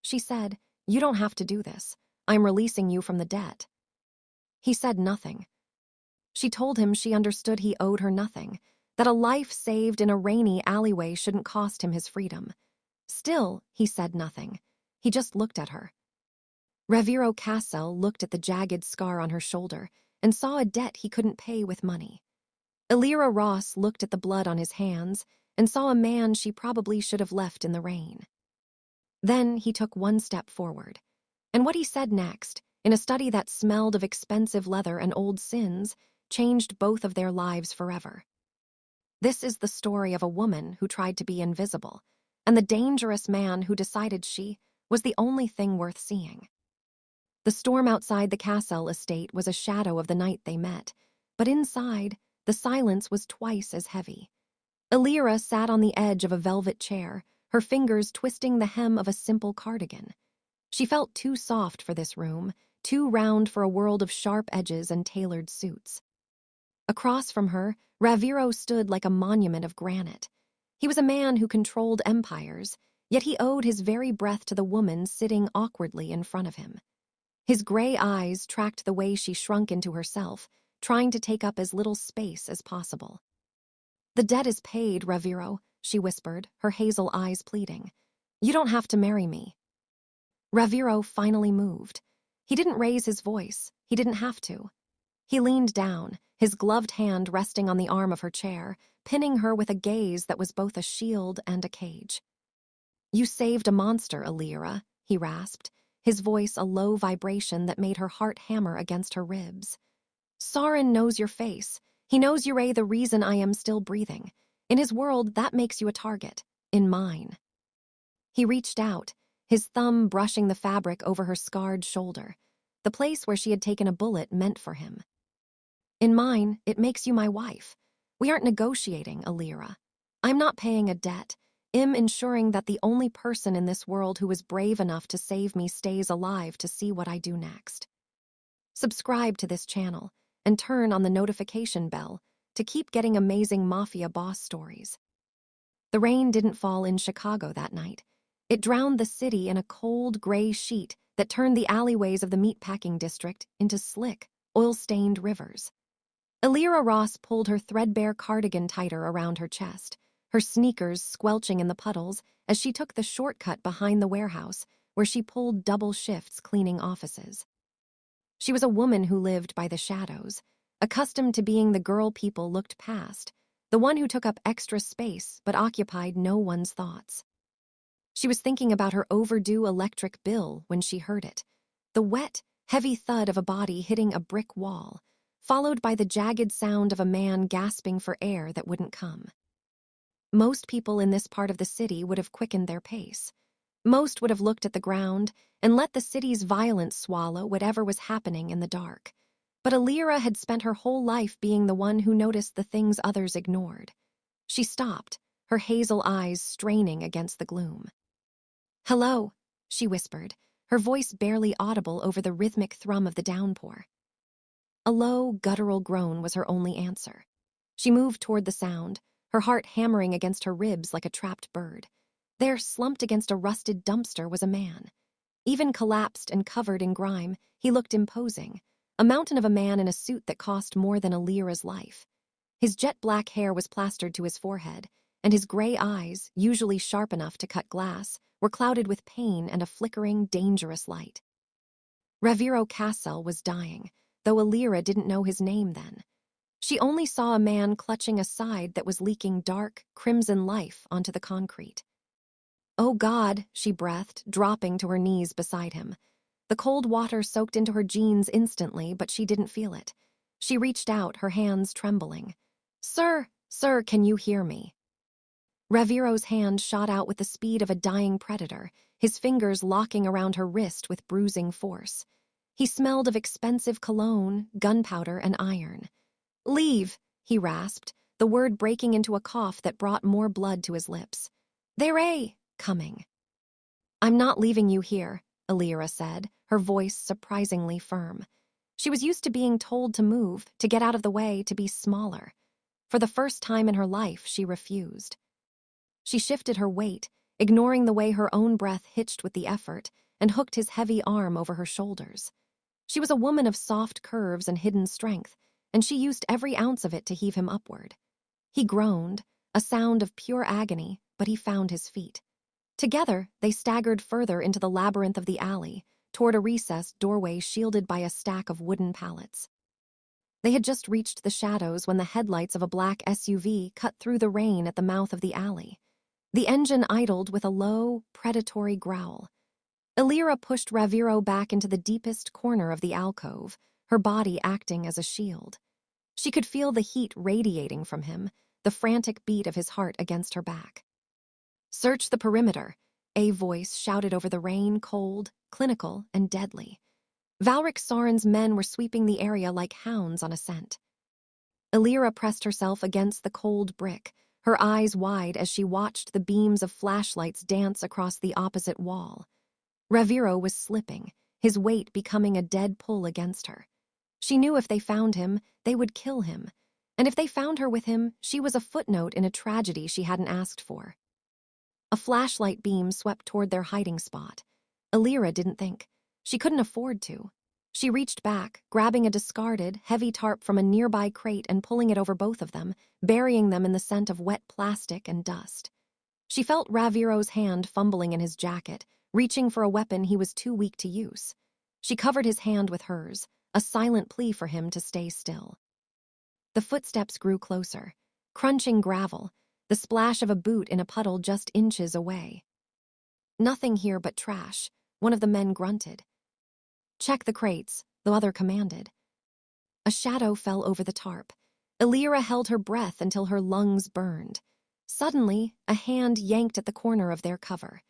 she said, "You don't have to do this. I'm releasing you from the debt." He said nothing. She told him she understood he owed her nothing, that a life saved in a rainy alleyway shouldn't cost him his freedom. Still, he said nothing. He just looked at her. Raviero Castell looked at the jagged scar on her shoulder and saw a debt he couldn't pay with money. Elira Ross looked at the blood on his hands and saw a man she probably should have left in the rain. Then he took one step forward. And what he said next, in a study that smelled of expensive leather and old sins, changed both of their lives forever. This is the story of a woman who tried to be invisible, and the dangerous man who decided she was the only thing worth seeing. The storm outside the Castell estate was a shadow of the night they met, but inside, the silence was twice as heavy. Elira sat on the edge of a velvet chair, her fingers twisting the hem of a simple cardigan. She felt too soft for this room, too round for a world of sharp edges and tailored suits. Across from her, Raviero stood like a monument of granite. He was a man who controlled empires, yet he owed his very breath to the woman sitting awkwardly in front of him. His gray eyes tracked the way she shrunk into herself, trying to take up as little space as possible. "The debt is paid, Raviero," she whispered, her hazel eyes pleading. "You don't have to marry me." Raviero finally moved. He didn't raise his voice. He didn't have to. He leaned down, his gloved hand resting on the arm of her chair, pinning her with a gaze that was both a shield and a cage. "You saved a monster, Elira," he rasped, his voice a low vibration that made her heart hammer against her ribs. "Sauron knows your face. He knows you're the reason I am still breathing. In his world, that makes you a target. In mine." He reached out, his thumb brushing the fabric over her scarred shoulder, the place where she had taken a bullet meant for him. "In mine, it makes you my wife. We aren't negotiating, Elira. I'm not paying a debt. I'm ensuring that the only person in this world who is brave enough to save me stays alive to see what I do next." Subscribe to this channel and turn on the notification bell to keep getting amazing Mafia Boss stories. The rain didn't fall in Chicago that night. It drowned the city in a cold, gray sheet that turned the alleyways of the meatpacking district into slick, oil-stained rivers. Elira Ross pulled her threadbare cardigan tighter around her chest, her sneakers squelching in the puddles as she took the shortcut behind the warehouse where she pulled double shifts cleaning offices. She was a woman who lived by the shadows, accustomed to being the girl people looked past, the one who took up extra space but occupied no one's thoughts. She was thinking about her overdue electric bill when she heard it, the wet, heavy thud of a body hitting a brick wall, followed by the jagged sound of a man gasping for air that wouldn't come. Most people in this part of the city would have quickened their pace. Most would have looked at the ground and let the city's violence swallow whatever was happening in the dark. But Elira had spent her whole life being the one who noticed the things others ignored. She stopped, her hazel eyes straining against the gloom. "Hello," she whispered, her voice barely audible over the rhythmic thrum of the downpour. A low, guttural groan was her only answer. She moved toward the sound, her heart hammering against her ribs like a trapped bird. There, slumped against a rusted dumpster, was a man. Even collapsed and covered in grime, he looked imposing, a mountain of a man in a suit that cost more than Elira's life. His jet-black hair was plastered to his forehead, and his gray eyes, usually sharp enough to cut glass, were clouded with pain and a flickering, dangerous light. Raviero Castell was dying, though Elira didn't know his name then. She only saw a man clutching a side that was leaking dark, crimson life onto the concrete. "Oh God," she breathed, dropping to her knees beside him. The cold water soaked into her jeans instantly, but she didn't feel it. She reached out, her hands trembling. Sir, can you hear me?" Raviero's hand shot out with the speed of a dying predator, his fingers locking around her wrist with bruising force. He smelled of expensive cologne, gunpowder, and iron. "Leave," he rasped, the word breaking into a cough that brought more blood to his lips. "They're coming." "I'm not leaving you here," Elira said, her voice surprisingly firm. She was used to being told to move, to get out of the way, to be smaller. For the first time in her life, she refused. She shifted her weight, ignoring the way her own breath hitched with the effort, and hooked his heavy arm over her shoulders. She was a woman of soft curves and hidden strength, and she used every ounce of it to heave him upward. He groaned, a sound of pure agony, but he found his feet. Together, they staggered further into the labyrinth of the alley, toward a recessed doorway shielded by a stack of wooden pallets. They had just reached the shadows when the headlights of a black SUV cut through the rain at the mouth of the alley. The engine idled with a low, predatory growl. Elira pushed Raviero back into the deepest corner of the alcove, her body acting as a shield. She could feel the heat radiating from him, the frantic beat of his heart against her back. "Search the perimeter," a voice shouted over the rain, cold, clinical, and deadly. Valric Sorin's men were sweeping the area like hounds on a scent. Elira pressed herself against the cold brick, her eyes wide as she watched the beams of flashlights dance across the opposite wall. Raviero was slipping, his weight becoming a dead pull against her. She knew if they found him, they would kill him. And if they found her with him, she was a footnote in a tragedy she hadn't asked for. A flashlight beam swept toward their hiding spot. Elira didn't think. She couldn't afford to. She reached back, grabbing a discarded, heavy tarp from a nearby crate and pulling it over both of them, burying them in the scent of wet plastic and dust. She felt Raviero's hand fumbling in his jacket, reaching for a weapon he was too weak to use. She covered his hand with hers, a silent plea for him to stay still. The footsteps grew closer, crunching gravel, the splash of a boot in a puddle just inches away. "Nothing here but trash," one of the men grunted. "Check the crates," the other commanded. A shadow fell over the tarp. Elira held her breath until her lungs burned. Suddenly, a hand yanked at the corner of their cover.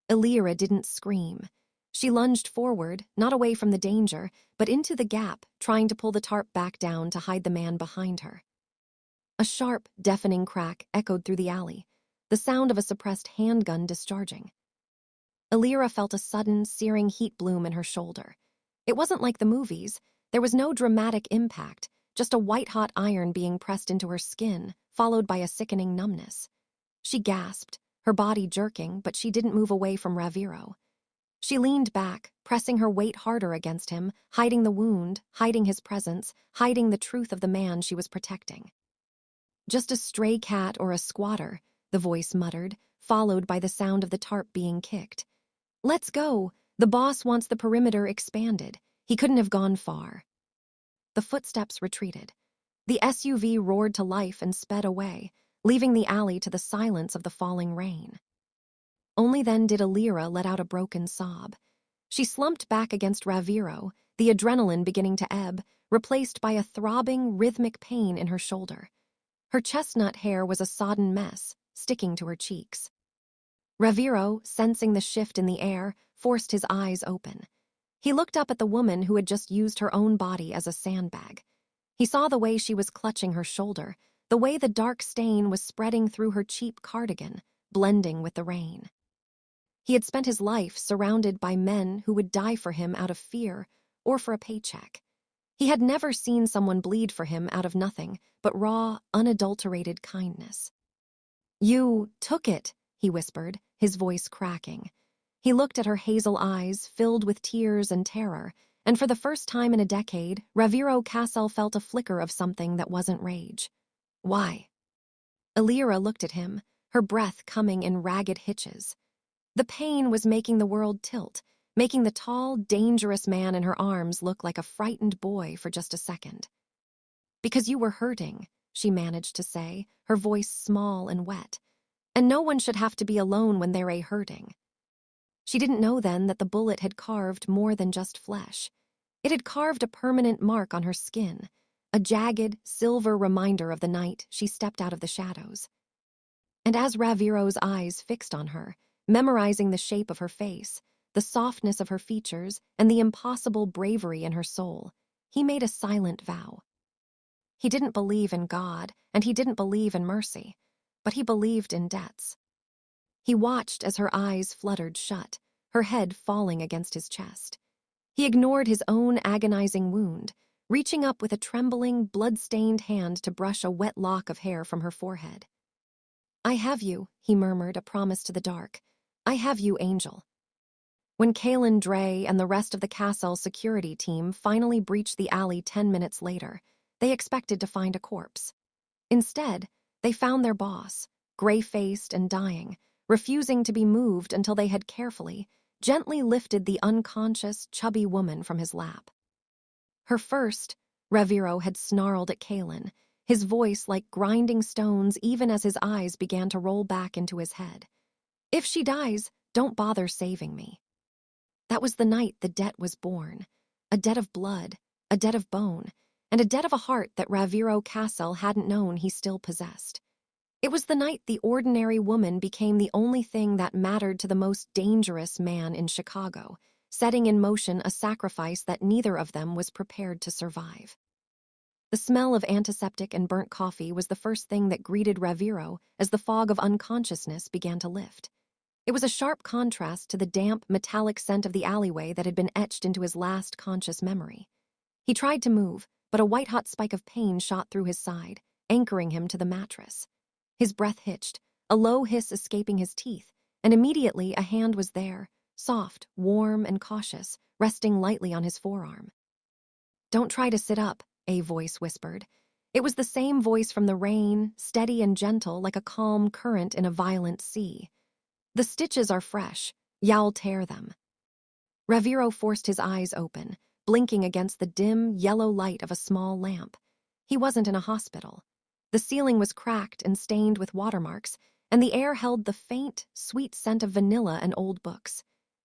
Elira didn't scream. She lunged forward, not away from the danger, but into the gap, trying to pull the tarp back down to hide the man behind her. A sharp, deafening crack echoed through the alley, the sound of a suppressed handgun discharging. Elira felt a sudden, searing heat bloom in her shoulder. It wasn't like the movies. There was no dramatic impact, just a white-hot iron being pressed into her skin, followed by a sickening numbness. She gasped, her body jerking, but she didn't move away from Raviero. She leaned back, pressing her weight harder against him, hiding the wound, hiding his presence, hiding the truth of the man she was protecting. "Just a stray cat or a squatter," the voice muttered, followed by the sound of the tarp being kicked. "Let's go. The boss wants the perimeter expanded. He couldn't have gone far." The footsteps retreated. The SUV roared to life and sped away, leaving the alley to the silence of the falling rain. Only then did Elira let out a broken sob. She slumped back against Raviero, the adrenaline beginning to ebb, replaced by a throbbing, rhythmic pain in her shoulder. Her chestnut hair was a sodden mess, sticking to her cheeks. Raviero, sensing the shift in the air, forced his eyes open. He looked up at the woman who had just used her own body as a sandbag. He saw the way she was clutching her shoulder, the way the dark stain was spreading through her cheap cardigan, blending with the rain. He had spent his life surrounded by men who would die for him out of fear or for a paycheck. He had never seen someone bleed for him out of nothing but raw, unadulterated kindness. "You took it," he whispered, his voice cracking. He looked at her hazel eyes, filled with tears and terror, and for the first time in a decade, Raviero Castell felt a flicker of something that wasn't rage. "Why?" Elira looked at him, her breath coming in ragged hitches. The pain was making the world tilt, making the tall, dangerous man in her arms look like a frightened boy for just a second. "Because you were hurting," she managed to say, her voice small and wet. "And no one should have to be alone when they're hurting." She didn't know then that the bullet had carved more than just flesh. It had carved a permanent mark on her skin, a jagged, silver reminder of the night she stepped out of the shadows. And as Raviero's eyes fixed on her, memorizing the shape of her face, the softness of her features, and the impossible bravery in her soul, he made a silent vow. He didn't believe in God, and he didn't believe in mercy, but he believed in debts. He watched as her eyes fluttered shut, her head falling against his chest. He ignored his own agonizing wound, reaching up with a trembling, blood-stained hand to brush a wet lock of hair from her forehead. "I have you," he murmured, a promise to the dark. I have you, Angel. When Kaelin Dre and the rest of the Castell security team finally breached the alley 10 minutes later, they expected to find a corpse. Instead, they found their boss, gray-faced and dying, refusing to be moved until they had carefully, gently lifted the unconscious, chubby woman from his lap. Her first, Raviero had snarled at Kaelin, his voice like grinding stones even as his eyes began to roll back into his head. If she dies, don't bother saving me. That was the night the debt was born, a debt of blood, a debt of bone, and a debt of a heart that Raviero Castell hadn't known he still possessed. It was the night the ordinary woman became the only thing that mattered to the most dangerous man in Chicago, setting in motion a sacrifice that neither of them was prepared to survive. The smell of antiseptic and burnt coffee was the first thing that greeted Raviero as the fog of unconsciousness began to lift. It was a sharp contrast to the damp, metallic scent of the alleyway that had been etched into his last conscious memory. He tried to move, but a white-hot spike of pain shot through his side, anchoring him to the mattress. His breath hitched, a low hiss escaping his teeth, and immediately a hand was there, soft, warm, and cautious, resting lightly on his forearm. "Don't try to sit up," a voice whispered. It was the same voice from the rain, steady and gentle like a calm current in a violent sea. "The stitches are fresh. You'll tear them." Raviero forced his eyes open, blinking against the dim, yellow light of a small lamp. He wasn't in a hospital. The ceiling was cracked and stained with watermarks, and the air held the faint, sweet scent of vanilla and old books.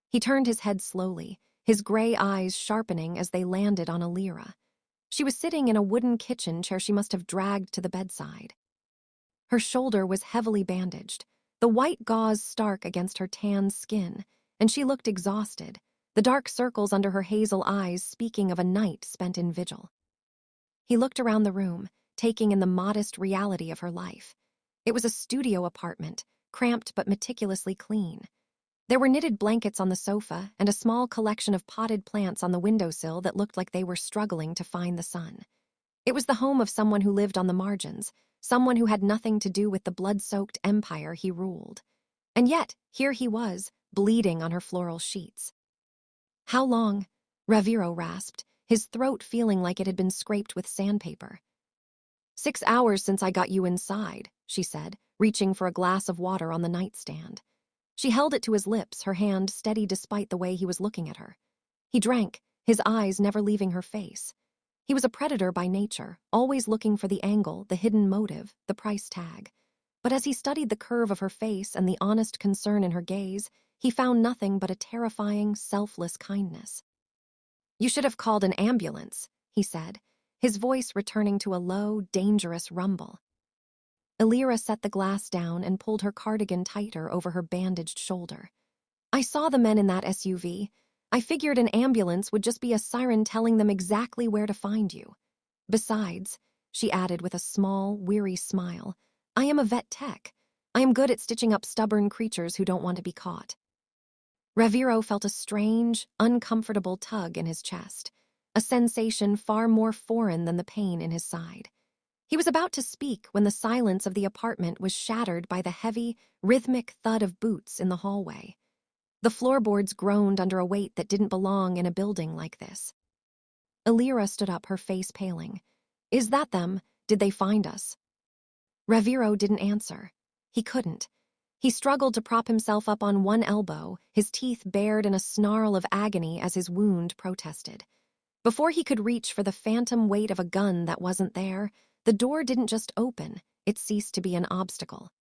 He turned his head slowly, his gray eyes sharpening as they landed on Elira. She was sitting in a wooden kitchen chair she must have dragged to the bedside. Her shoulder was heavily bandaged, the white gauze stark against her tanned skin, and she looked exhausted, the dark circles under her hazel eyes speaking of a night spent in vigil. He looked around the room, taking in the modest reality of her life. It was a studio apartment, cramped but meticulously clean. There were knitted blankets on the sofa and a small collection of potted plants on the windowsill that looked like they were struggling to find the sun. It was the home of someone who lived on the margins, someone who had nothing to do with the blood-soaked empire he ruled. And yet, here he was, bleeding on her floral sheets. "How long?" Raviero rasped, his throat feeling like it had been scraped with sandpaper. 6 hours since I got you inside," she said, reaching for a glass of water on the nightstand. She held it to his lips, her hand steady despite the way he was looking at her. He drank, his eyes never leaving her face. He was a predator by nature, always looking for the angle, the hidden motive, the price tag. But as he studied the curve of her face and the honest concern in her gaze, he found nothing but a terrifying, selfless kindness. "You should have called an ambulance," he said, his voice returning to a low, dangerous rumble. Elira set the glass down and pulled her cardigan tighter over her bandaged shoulder. "I saw the men in that SUV. I figured an ambulance would just be a siren telling them exactly where to find you. Besides," she added with a small, weary smile, "I am a vet tech. I am good at stitching up stubborn creatures who don't want to be caught." Raviero felt a strange, uncomfortable tug in his chest, a sensation far more foreign than the pain in his side. He was about to speak when the silence of the apartment was shattered by the heavy, rhythmic thud of boots in the hallway. The floorboards groaned under a weight that didn't belong in a building like this. Elira stood up, her face paling. "Is that them? Did they find us?" Raviero didn't answer. He couldn't. He struggled to prop himself up on one elbow, his teeth bared in a snarl of agony as his wound protested. Before he could reach for the phantom weight of a gun that wasn't there, the door didn't just open, it ceased to be an obstacle.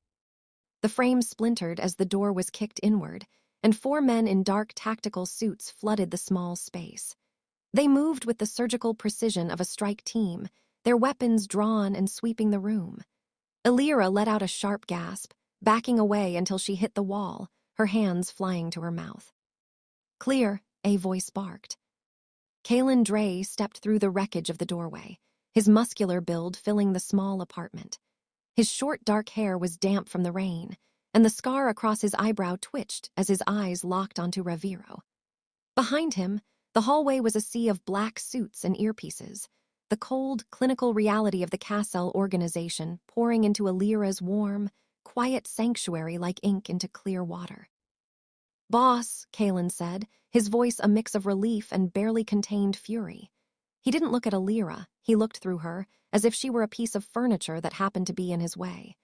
The frame splintered as the door was kicked inward, and 4 men in dark tactical suits flooded the small space. They moved with the surgical precision of a strike team, their weapons drawn and sweeping the room. Elira let out a sharp gasp, backing away until she hit the wall, her hands flying to her mouth. "Clear," a voice barked. Kaelin Dre stepped through the wreckage of the doorway, his muscular build filling the small apartment. His short dark hair was damp from the rain, and the scar across his eyebrow twitched as his eyes locked onto Raviero. Behind him, the hallway was a sea of black suits and earpieces, the cold, clinical reality of the Castell organization pouring into Elira's warm, quiet sanctuary like ink into clear water. "Boss," Kalen said, his voice a mix of relief and barely contained fury. He didn't look at Elira, he looked through her, as if she were a piece of furniture that happened to be in his way.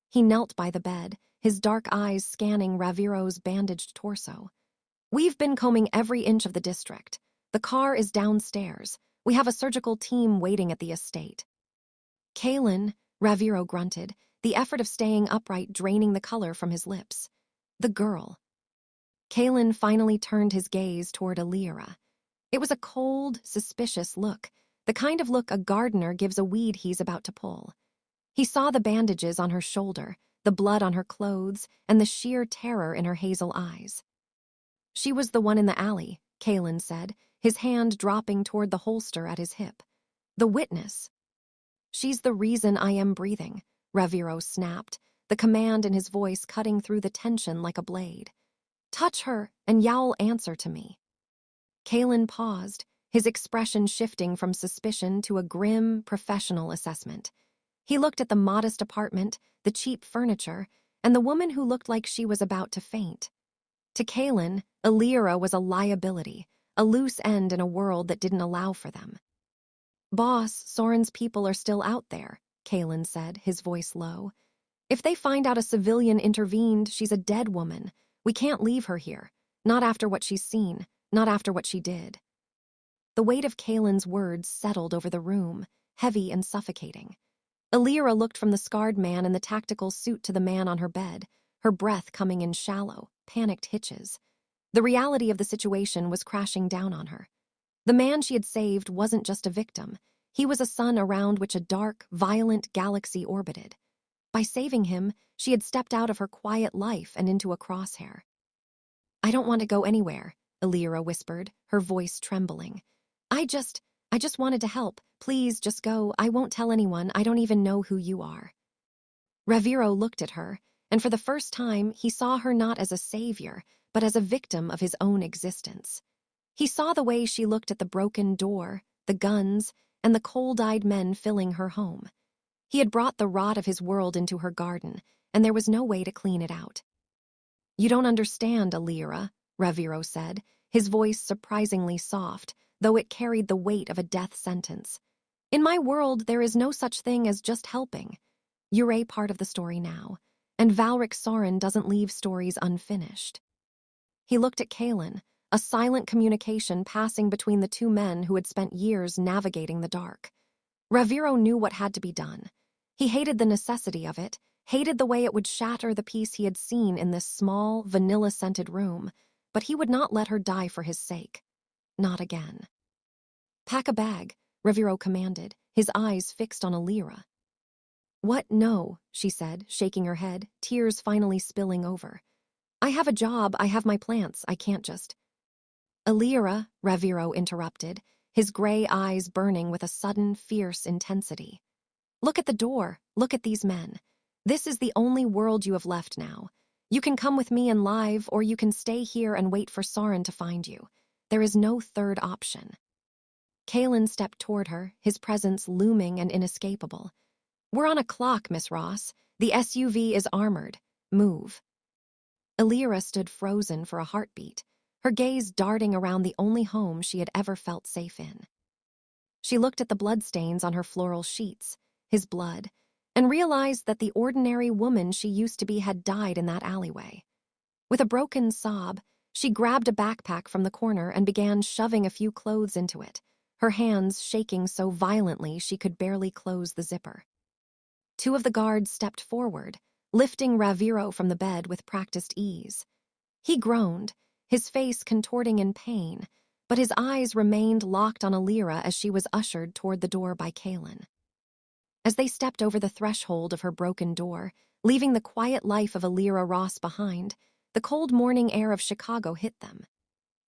He knelt by the bed, his dark eyes scanning Raviero's bandaged torso. "We've been combing every inch of the district. The car is downstairs. We have a surgical team waiting at the estate." "Kalen," Raviero grunted, the effort of staying upright draining the color from his lips. "The girl." Kalen finally turned his gaze toward Elira. It was a cold, suspicious look, the kind of look a gardener gives a weed he's about to pull. He saw the bandages on her shoulder, the blood on her clothes, and the sheer terror in her hazel eyes. "She was the one in the alley," Kalen said, his hand dropping toward the holster at his hip. "The witness." "She's the reason I am breathing," Raviero snapped, the command in his voice cutting through the tension like a blade. "Touch her, and y'all answer to me." Kalen paused, his expression shifting from suspicion to a grim, professional assessment. He looked at the modest apartment, the cheap furniture, and the woman who looked like she was about to faint. To Kalen, Elira was a liability, a loose end in a world that didn't allow for them. "Boss, Soren's people are still out there," Kalen said, his voice low. "If they find out a civilian intervened, she's a dead woman. We can't leave her here. Not after what she's seen, not after what she did." The weight of Kalen's words settled over the room, heavy and suffocating. Elira looked from the scarred man in the tactical suit to the man on her bed, her breath coming in shallow, panicked hitches. The reality of the situation was crashing down on her. The man she had saved wasn't just a victim. He was a sun around which a dark, violent galaxy orbited. By saving him, she had stepped out of her quiet life and into a crosshair. "I don't want to go anywhere," Elira whispered, her voice trembling. I just wanted to help. Please, just go. I won't tell anyone. I don't even know who you are." Raviero looked at her, and for the first time, he saw her not as a savior, but as a victim of his own existence. He saw the way she looked at the broken door, the guns, and the cold-eyed men filling her home. He had brought the rot of his world into her garden, and there was no way to clean it out. "You don't understand, Elira," Raviero said, his voice surprisingly soft, though it carried the weight of a death sentence. "In my world, there is no such thing as just helping. You're a part of the story now, and Valric Soren doesn't leave stories unfinished." He looked at Kalen, a silent communication passing between the two men who had spent years navigating the dark. Raviero knew what had to be done. He hated the necessity of it, hated the way it would shatter the peace he had seen in this small, vanilla-scented room, but he would not let her die for his sake. Not again. "Pack a bag," Raviero commanded, his eyes fixed on Elira. "What? No," she said, shaking her head, tears finally spilling over. "I have a job, I have my plants, I can't just—" "Elira," Raviero interrupted, his gray eyes burning with a sudden, fierce intensity. "Look at the door, look at these men. This is the only world you have left now. You can come with me and live, or you can stay here and wait for Soren to find you. There is no third option." Kalen stepped toward her, his presence looming and inescapable. "We're on a clock, Miss Ross. The SUV is armored. Move." Elira stood frozen for a heartbeat, her gaze darting around the only home she had ever felt safe in. She looked at the bloodstains on her floral sheets, his blood, and realized that the ordinary woman she used to be had died in that alleyway. With a broken sob, she grabbed a backpack from the corner and began shoving a few clothes into it, her hands shaking so violently she could barely close the zipper. Two of the guards stepped forward, lifting Raviero from the bed with practiced ease. He groaned, his face contorting in pain, but his eyes remained locked on Elira as she was ushered toward the door by Kalen. As they stepped over the threshold of her broken door, leaving the quiet life of Elira Ross behind, the cold morning air of Chicago hit them.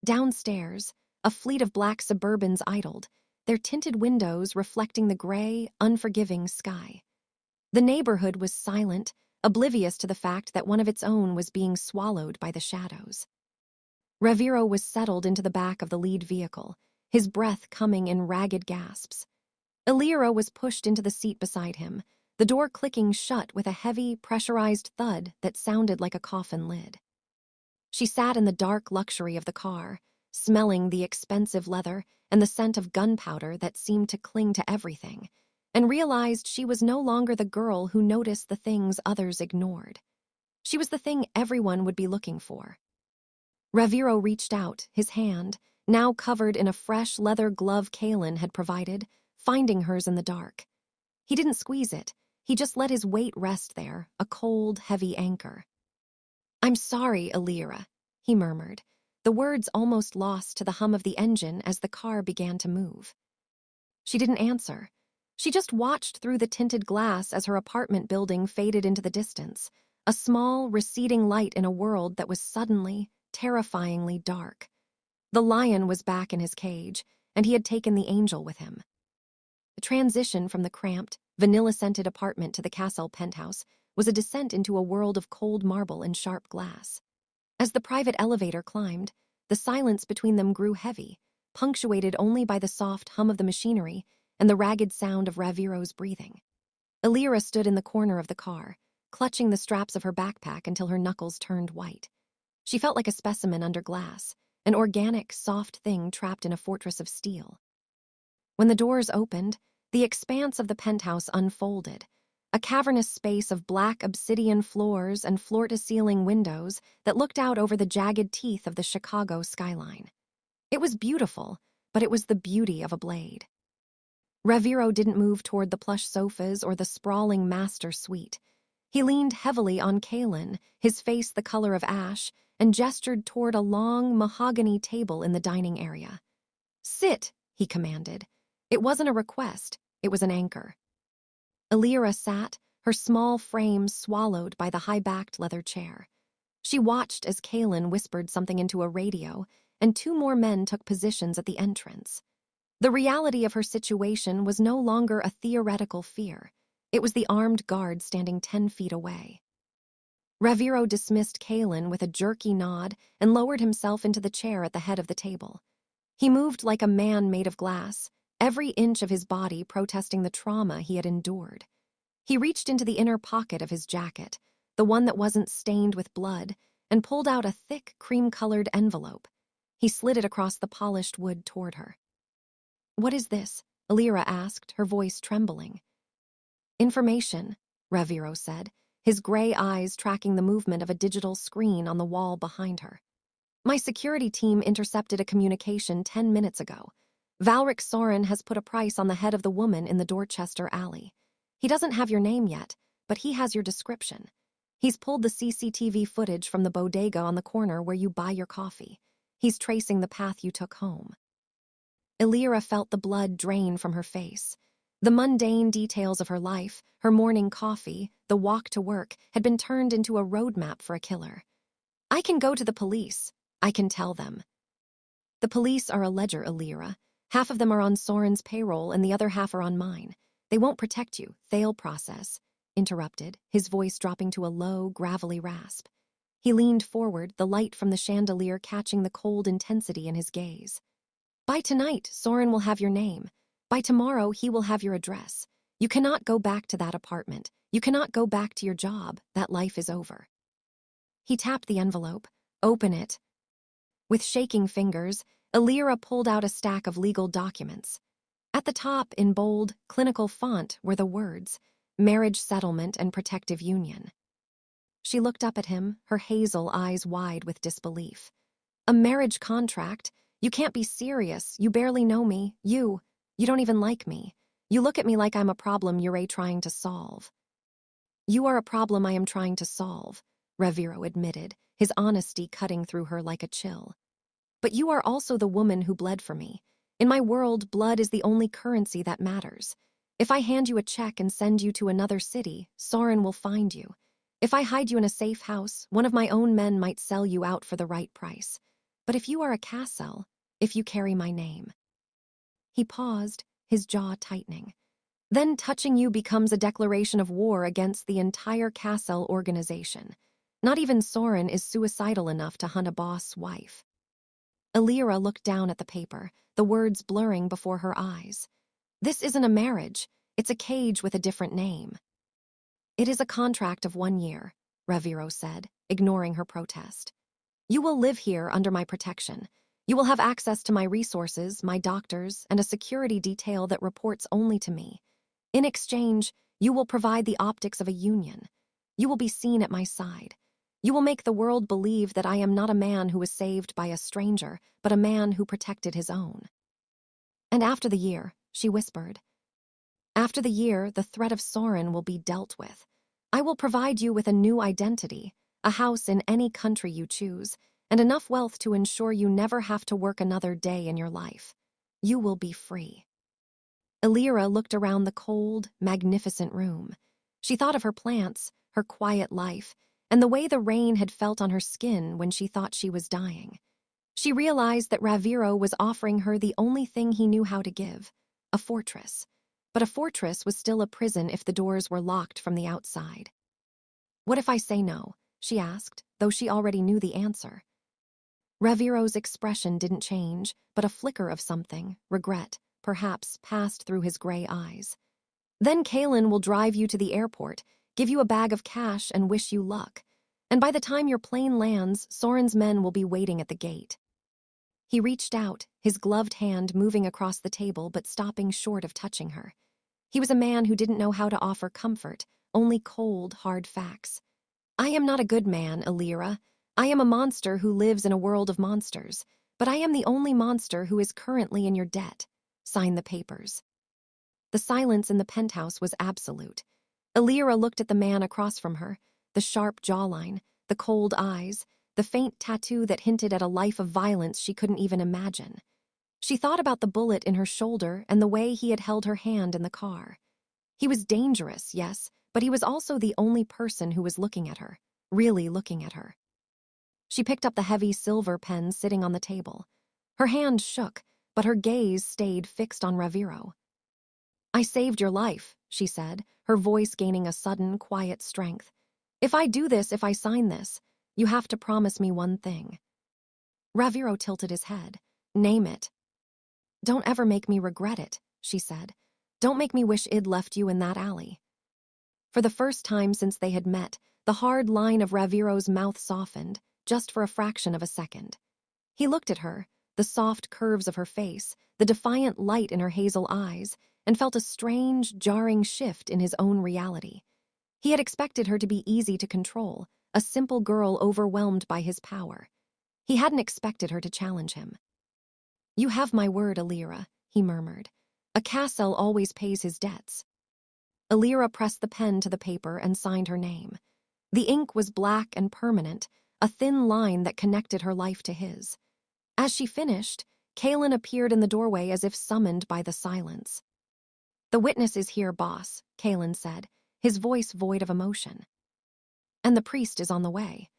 Downstairs, a fleet of black Suburbans idled, their tinted windows reflecting the gray, unforgiving sky. The neighborhood was silent, oblivious to the fact that one of its own was being swallowed by the shadows. Raviero was settled into the back of the lead vehicle, his breath coming in ragged gasps. Elira was pushed into the seat beside him, the door clicking shut with a heavy, pressurized thud that sounded like a coffin lid. She sat in the dark luxury of the car, smelling the expensive leather and the scent of gunpowder that seemed to cling to everything, and realized she was no longer the girl who noticed the things others ignored. She was the thing everyone would be looking for. Raviero reached out, his hand, now covered in a fresh leather glove Kaelin had provided, finding hers in the dark. He didn't squeeze it, he just let his weight rest there, a cold, heavy anchor. "I'm sorry, Elira," he murmured, the words almost lost to the hum of the engine as the car began to move. She didn't answer. She just watched through the tinted glass as her apartment building faded into the distance, a small, receding light in a world that was suddenly, terrifyingly dark. The lion was back in his cage, and he had taken the angel with him. The transition from the cramped, vanilla-scented apartment to the Castell penthouse was a descent into a world of cold marble and sharp glass. As the private elevator climbed, the silence between them grew heavy, punctuated only by the soft hum of the machinery and the ragged sound of Raviero's breathing. Elira stood in the corner of the car, clutching the straps of her backpack until her knuckles turned white. She felt like a specimen under glass, an organic, soft thing trapped in a fortress of steel. When the doors opened, the expanse of the penthouse unfolded, a cavernous space of black obsidian floors and floor-to-ceiling windows that looked out over the jagged teeth of the Chicago skyline. It was beautiful, but it was the beauty of a blade. Raviero didn't move toward the plush sofas or the sprawling master suite. He leaned heavily on Kaelin, his face the color of ash, and gestured toward a long, mahogany table in the dining area. "Sit," he commanded. It wasn't a request, it was an anchor. Elira sat, her small frame swallowed by the high-backed leather chair. She watched as Kaelin whispered something into a radio, and two more men took positions at the entrance. The reality of her situation was no longer a theoretical fear. It was the armed guard standing 10 feet away. Raviero dismissed Kaelin with a jerky nod and lowered himself into the chair at the head of the table. He moved like a man made of glass, every inch of his body protesting the trauma he had endured. He reached into the inner pocket of his jacket, the one that wasn't stained with blood, and pulled out a thick, cream-colored envelope. He slid it across the polished wood toward her. "What is this?" Elira asked, her voice trembling. "Information," Raviero said, his gray eyes tracking the movement of a digital screen on the wall behind her. "My security team intercepted a communication 10 minutes ago. Valric Soren has put a price on the head of the woman in the Dorchester alley. He doesn't have your name yet, but he has your description. He's pulled the CCTV footage from the bodega on the corner where you buy your coffee. He's tracing the path you took home." Elira felt the blood drain from her face. The mundane details of her life, her morning coffee, the walk to work, had been turned into a roadmap for a killer. "I can go to the police. I can tell them." "The police are a ledger, Elira. Half of them are on Soren's payroll and the other half are on mine. They won't protect you, they'll process," interrupted, his voice dropping to a low, gravelly rasp. He leaned forward, the light from the chandelier catching the cold intensity in his gaze. "By tonight, Soren will have your name. By tomorrow, he will have your address. You cannot go back to that apartment. You cannot go back to your job. That life is over." He tapped the envelope. "Open it." With shaking fingers, Elira pulled out a stack of legal documents. At the top, in bold, clinical font, were the words, "Marriage Settlement and Protective Union." She looked up at him, her hazel eyes wide with disbelief. "A marriage contract? You can't be serious. You barely know me. You don't even like me. You look at me like I'm a problem you're trying to solve." "You are a problem I am trying to solve," Raviero admitted, his honesty cutting through her like a chill. "But you are also the woman who bled for me. In my world, blood is the only currency that matters. If I hand you a check and send you to another city, Soren will find you. If I hide you in a safe house, one of my own men might sell you out for the right price. But if you are a Castell, if you carry my name." He paused, his jaw tightening. "Then touching you becomes a declaration of war against the entire Castell organization. Not even Soren is suicidal enough to hunt a boss wife." Elira looked down at the paper, the words blurring before her eyes. "This isn't a marriage. It's a cage with a different name." "It is a contract of 1 year," Raviero said, ignoring her protest. You will live here under my protection. You will have access to my resources, my doctors, and a security detail that reports only to me. In exchange, you will provide the optics of a union. You will be seen at my side. You will make the world believe that I am not a man who was saved by a stranger, but a man who protected his own. And after the year, she whispered, after the year, the threat of Soren will be dealt with. I will provide you with a new identity, a house in any country you choose, and enough wealth to ensure you never have to work another day in your life. You will be free. Elira looked around the cold, magnificent room. She thought of her plants, her quiet life, and the way the rain had felt on her skin when she thought she was dying. She realized that Raviero was offering her the only thing he knew how to give, a fortress. But a fortress was still a prison if the doors were locked from the outside. What if I say no? She asked, though she already knew the answer. Raviero's expression didn't change, but a flicker of something, regret, perhaps, passed through his gray eyes. Then Kalen will drive you to the airport, give you a bag of cash, and wish you luck. And by the time your plane lands, Soren's men will be waiting at the gate. He reached out, his gloved hand moving across the table but stopping short of touching her. He was a man who didn't know how to offer comfort, only cold, hard facts. I am not a good man, Elira. I am a monster who lives in a world of monsters, but I am the only monster who is currently in your debt. Sign the papers. The silence in the penthouse was absolute. Elira looked at the man across from her, the sharp jawline, the cold eyes, the faint tattoo that hinted at a life of violence she couldn't even imagine. She thought about the bullet in her shoulder and the way he had held her hand in the car. He was dangerous, yes, but he was also the only person who was looking at her, really looking at her. She picked up the heavy silver pen sitting on the table. Her hand shook, but her gaze stayed fixed on Raviero. I saved your life, she said, her voice gaining a sudden, quiet strength. If I do this, if I sign this, you have to promise me one thing. Raviero tilted his head. Name it. Don't ever make me regret it, she said. Don't make me wish I'd left you in that alley. For the first time since they had met, the hard line of Raviero's mouth softened, just for a fraction of a second. He looked at her, the soft curves of her face, the defiant light in her hazel eyes, and felt a strange, jarring shift in his own reality. He had expected her to be easy to control, a simple girl overwhelmed by his power. He hadn't expected her to challenge him. You have my word, Elira, he murmured. A Castell always pays his debts. Elira pressed the pen to the paper and signed her name. The ink was black and permanent, a thin line that connected her life to his. As she finished, Kalen appeared in the doorway as if summoned by the silence. The witness is here, boss, Kalen said, his voice void of emotion. And the priest is on the way.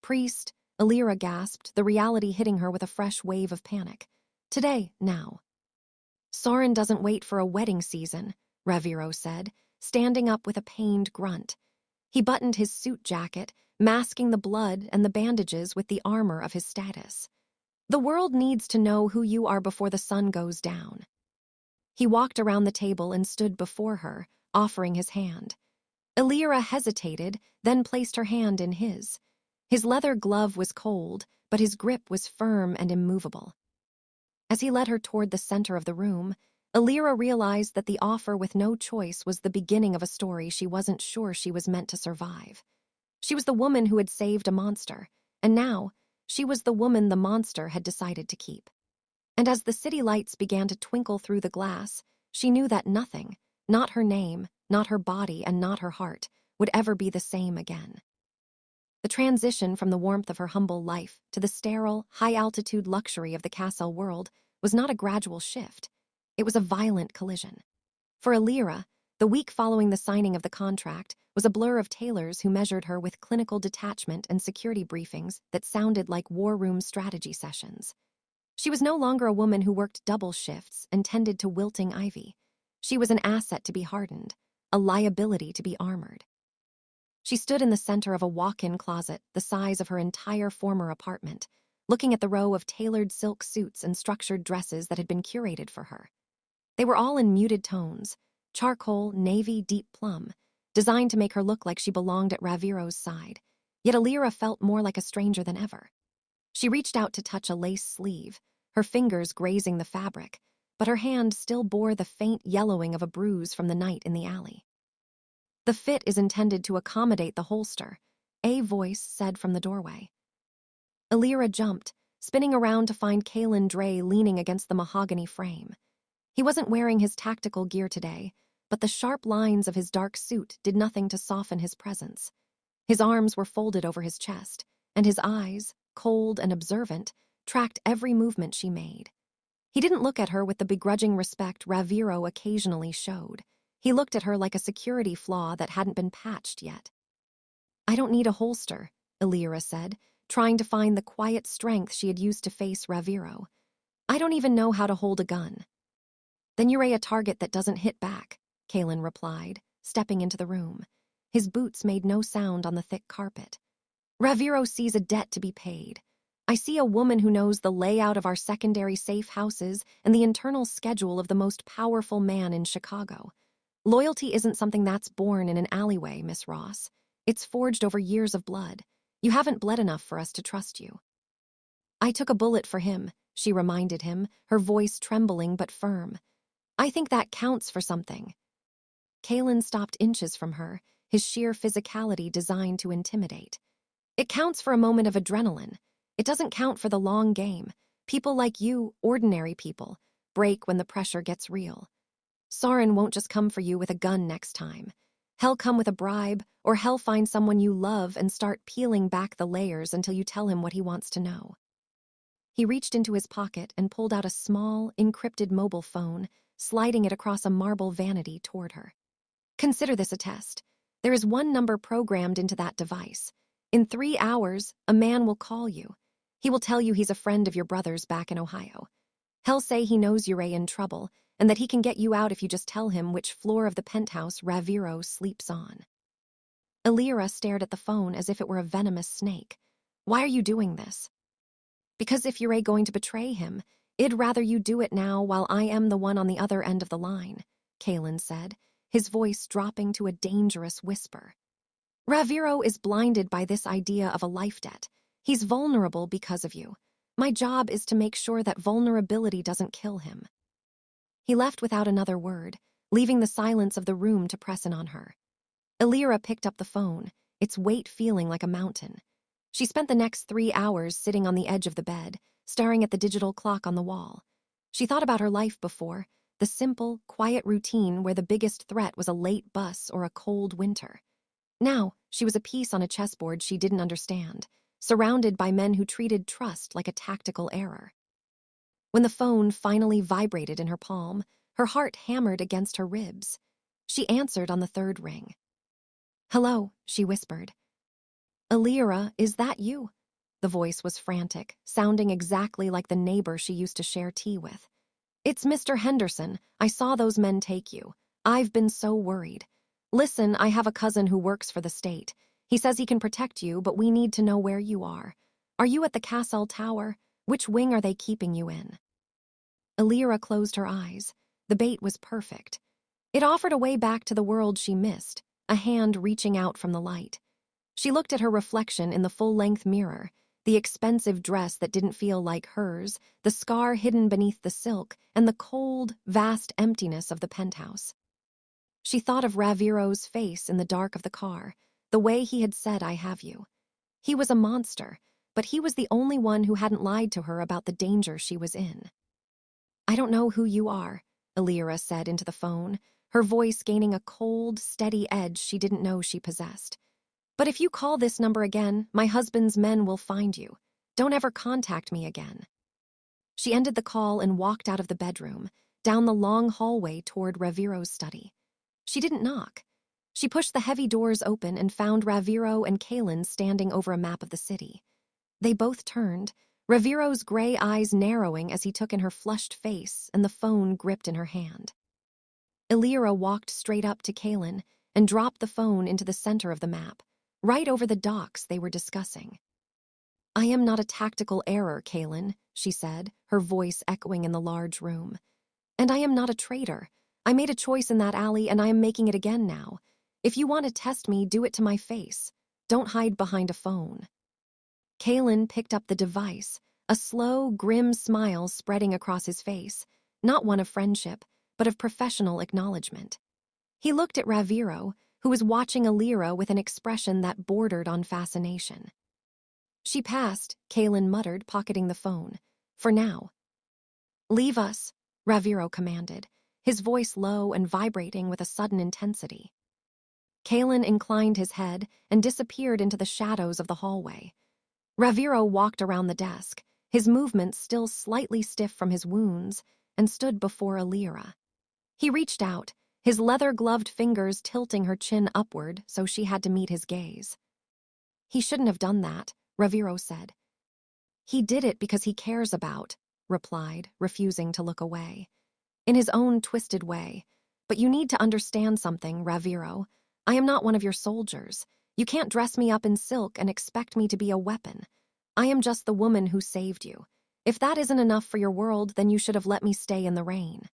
Priest, Elira gasped, the reality hitting her with a fresh wave of panic. Today, now. Soren doesn't wait for a wedding season, Raviero said, standing up with a pained grunt. He buttoned his suit jacket, masking the blood and the bandages with the armor of his status. The world needs to know who you are before the sun goes down. He walked around the table and stood before her, offering his hand. Elira hesitated, then placed her hand in his. His leather glove was cold, but his grip was firm and immovable. As he led her toward the center of the room, Elira realized that the offer with no choice was the beginning of a story she wasn't sure she was meant to survive. She was the woman who had saved a monster, and now she was the woman the monster had decided to keep. And as the city lights began to twinkle through the glass, she knew that nothing, not her name, not her body, and not her heart, would ever be the same again. The transition from the warmth of her humble life to the sterile, high-altitude luxury of the Castell world was not a gradual shift. It was a violent collision. For Elira, the week following the signing of the contract was a blur of tailors who measured her with clinical detachment and security briefings that sounded like war room strategy sessions. She was no longer a woman who worked double shifts and tended to wilting ivy. She was an asset to be hardened, a liability to be armored. She stood in the center of a walk-in closet the size of her entire former apartment, looking at the row of tailored silk suits and structured dresses that had been curated for her. They were all in muted tones, charcoal, navy, deep plum, designed to make her look like she belonged at Raviero's side. Yet Elira felt more like a stranger than ever. She reached out to touch a lace sleeve, her fingers grazing the fabric, but her hand still bore the faint yellowing of a bruise from the night in the alley. "The fit is intended to accommodate the holster," a voice said from the doorway. Elira jumped, spinning around to find Kalen Dre leaning against the mahogany frame. He wasn't wearing his tactical gear today, but the sharp lines of his dark suit did nothing to soften his presence. His arms were folded over his chest, and his eyes, cold and observant, tracked every movement she made. He didn't look at her with the begrudging respect Raviero occasionally showed. He looked at her like a security flaw that hadn't been patched yet. "I don't need a holster," Elira said, trying to find the quiet strength she had used to face Raviero. "I don't even know how to hold a gun." "Then you're a target that doesn't hit back," Kalen replied, stepping into the room. His boots made no sound on the thick carpet. "Raviero sees a debt to be paid. I see a woman who knows the layout of our secondary safe houses and the internal schedule of the most powerful man in Chicago. Loyalty isn't something that's born in an alleyway, Miss Ross. It's forged over years of blood. You haven't bled enough for us to trust you." "I took a bullet for him," she reminded him, her voice trembling but firm. "I think that counts for something." Kalen stopped inches from her, his sheer physicality designed to intimidate. "It counts for a moment of adrenaline. It doesn't count for the long game. People like you, ordinary people, break when the pressure gets real. Soren won't just come for you with a gun next time. He'll come with a bribe, or he'll find someone you love and start peeling back the layers until you tell him what he wants to know." He reached into his pocket and pulled out a small, encrypted mobile phone, sliding it across a marble vanity toward her. "Consider this a test. There is one number programmed into that device. In 3 hours, a man will call you. He will tell you he's a friend of your brother's back in Ohio. He'll say he knows you're in trouble, and that he can get you out if you just tell him which floor of the penthouse Raviero sleeps on." Elira stared at the phone as if it were a venomous snake. "Why are you doing this?" "Because if you're going to betray him, I'd rather you do it now while I am the one on the other end of the line," Kalen said, his voice dropping to a dangerous whisper. "Raviero is blinded by this idea of a life debt. He's vulnerable because of you. My job is to make sure that vulnerability doesn't kill him." He left without another word, leaving the silence of the room to press in on her. Elira picked up the phone, its weight feeling like a mountain. She spent the next 3 hours sitting on the edge of the bed, staring at the digital clock on the wall. She thought about her life before, the simple, quiet routine where the biggest threat was a late bus or a cold winter. Now, she was a piece on a chessboard she didn't understand, surrounded by men who treated trust like a tactical error. When the phone finally vibrated in her palm, her heart hammered against her ribs. She answered on the 3rd ring. "Hello," she whispered. "Elira, is that you?" The voice was frantic, sounding exactly like the neighbor she used to share tea with. "It's Mr. Henderson. I saw those men take you. I've been so worried. Listen, I have a cousin who works for the state. He says he can protect you, but we need to know where you are. Are you at the Castell Tower? Which wing are they keeping you in?" Elira closed her eyes. The bait was perfect. It offered a way back to the world she missed, a hand reaching out from the light. She looked at her reflection in the full-length mirror, the expensive dress that didn't feel like hers, the scar hidden beneath the silk, and the cold, vast emptiness of the penthouse. She thought of Raviero's face in the dark of the car, the way he had said, "I have you." He was a monster, but he was the only one who hadn't lied to her about the danger she was in. "I don't know who you are," Elira said into the phone, her voice gaining a cold, steady edge she didn't know she possessed. "But if you call this number again, my husband's men will find you. Don't ever contact me again." She ended the call and walked out of the bedroom, down the long hallway toward Raviero's study. She didn't knock. She pushed the heavy doors open and found Raviero and Kalen standing over a map of the city. They both turned, Raviero's gray eyes narrowing as he took in her flushed face and the phone gripped in her hand. Elira walked straight up to Kalen and dropped the phone into the center of the map, right over the docks they were discussing. "I am not a tactical error, Kalen," she said, her voice echoing in the large room. "And I am not a traitor. I made a choice in that alley and I am making it again now. If you want to test me, do it to my face. Don't hide behind a phone." Kalen picked up the device, a slow, grim smile spreading across his face, not one of friendship, but of professional acknowledgement. He looked at Raviero, who was watching Elira with an expression that bordered on fascination. "She passed," Kalen muttered, pocketing the phone. "For now." "Leave us," Raviero commanded, his voice low and vibrating with a sudden intensity. Kalen inclined his head and disappeared into the shadows of the hallway. Raviero walked around the desk, his movements still slightly stiff from his wounds, and stood before Elira. He reached out, his leather-gloved fingers tilting her chin upward so she had to meet his gaze. "He shouldn't have done that," Raviero said. "He did it because he cares about," replied, refusing to look away. In his own twisted way. "But you need to understand something, Raviero. I am not one of your soldiers. You can't dress me up in silk and expect me to be a weapon. I am just the woman who saved you. If that isn't enough for your world, then you should have let me stay in the rain."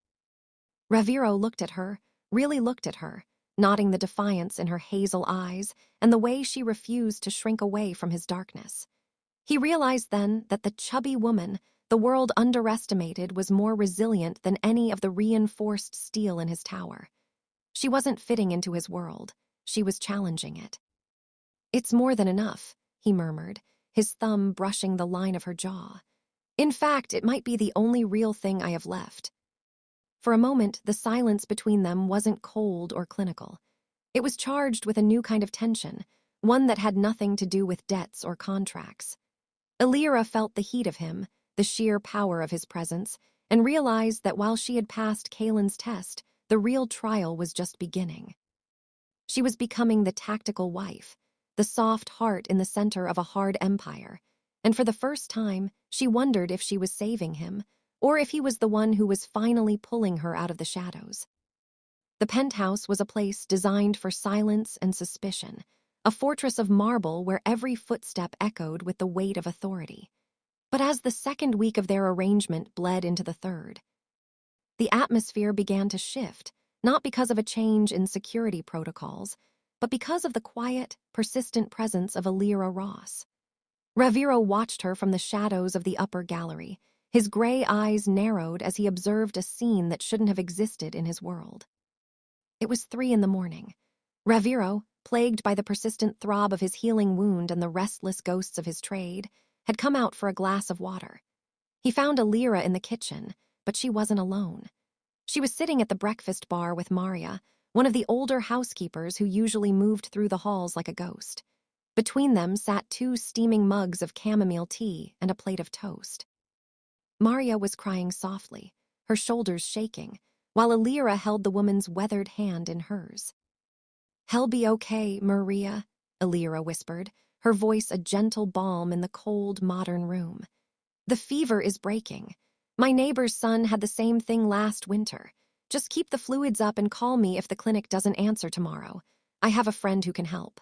Raviero looked at her, really looked at her, nodding the defiance in her hazel eyes and the way she refused to shrink away from his darkness. He realized then that the chubby woman the world underestimated was more resilient than any of the reinforced steel in his tower. She wasn't fitting into his world. She was challenging it. "It's more than enough," he murmured, his thumb brushing the line of her jaw. "In fact, it might be the only real thing I have left." For a moment, the silence between them wasn't cold or clinical. It was charged with a new kind of tension, one that had nothing to do with debts or contracts. Elira felt the heat of him, the sheer power of his presence, and realized that while she had passed Kalen's test, the real trial was just beginning. She was becoming the tactical wife, the soft heart in the center of a hard empire, and for the first time, she wondered if she was saving him, or if he was the one who was finally pulling her out of the shadows. The penthouse was a place designed for silence and suspicion, a fortress of marble where every footstep echoed with the weight of authority. But as the second week of their arrangement bled into the third, the atmosphere began to shift, not because of a change in security protocols, but because of the quiet, persistent presence of Elira Ross. Raviero watched her from the shadows of the upper gallery, his gray eyes narrowed as he observed a scene that shouldn't have existed in his world. It was 3 a.m. Raviero, plagued by the persistent throb of his healing wound and the restless ghosts of his trade, had come out for a glass of water. He found Elira in the kitchen, but she wasn't alone. She was sitting at the breakfast bar with Maria, one of the older housekeepers who usually moved through the halls like a ghost. Between them sat 2 steaming mugs of chamomile tea and a plate of toast. Maria was crying softly, her shoulders shaking, while Elira held the woman's weathered hand in hers. "He'll be okay, Maria," Elira whispered, her voice a gentle balm in the cold, modern room. "The fever is breaking. My neighbor's son had the same thing last winter. Just keep the fluids up and call me if the clinic doesn't answer tomorrow. I have a friend who can help."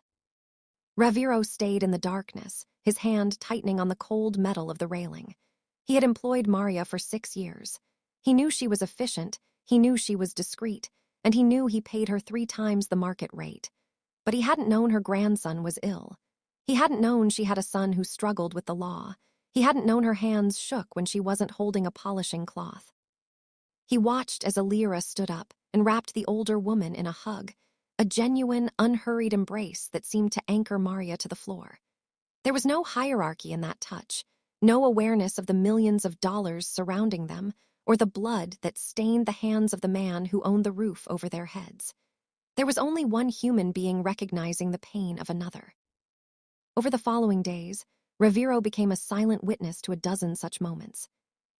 Raviero stayed in the darkness, his hand tightening on the cold metal of the railing. He had employed Maria for 6 years. He knew she was efficient, he knew she was discreet, and he knew he paid her 3 times the market rate. But he hadn't known her grandson was ill. He hadn't known she had a son who struggled with the law. He hadn't known her hands shook when she wasn't holding a polishing cloth. He watched as Elira stood up and wrapped the older woman in a hug, a genuine, unhurried embrace that seemed to anchor Maria to the floor. There was no hierarchy in that touch, no awareness of the millions of dollars surrounding them, or the blood that stained the hands of the man who owned the roof over their heads. There was only one human being recognizing the pain of another. Over the following days, Raviero became a silent witness to a dozen such moments.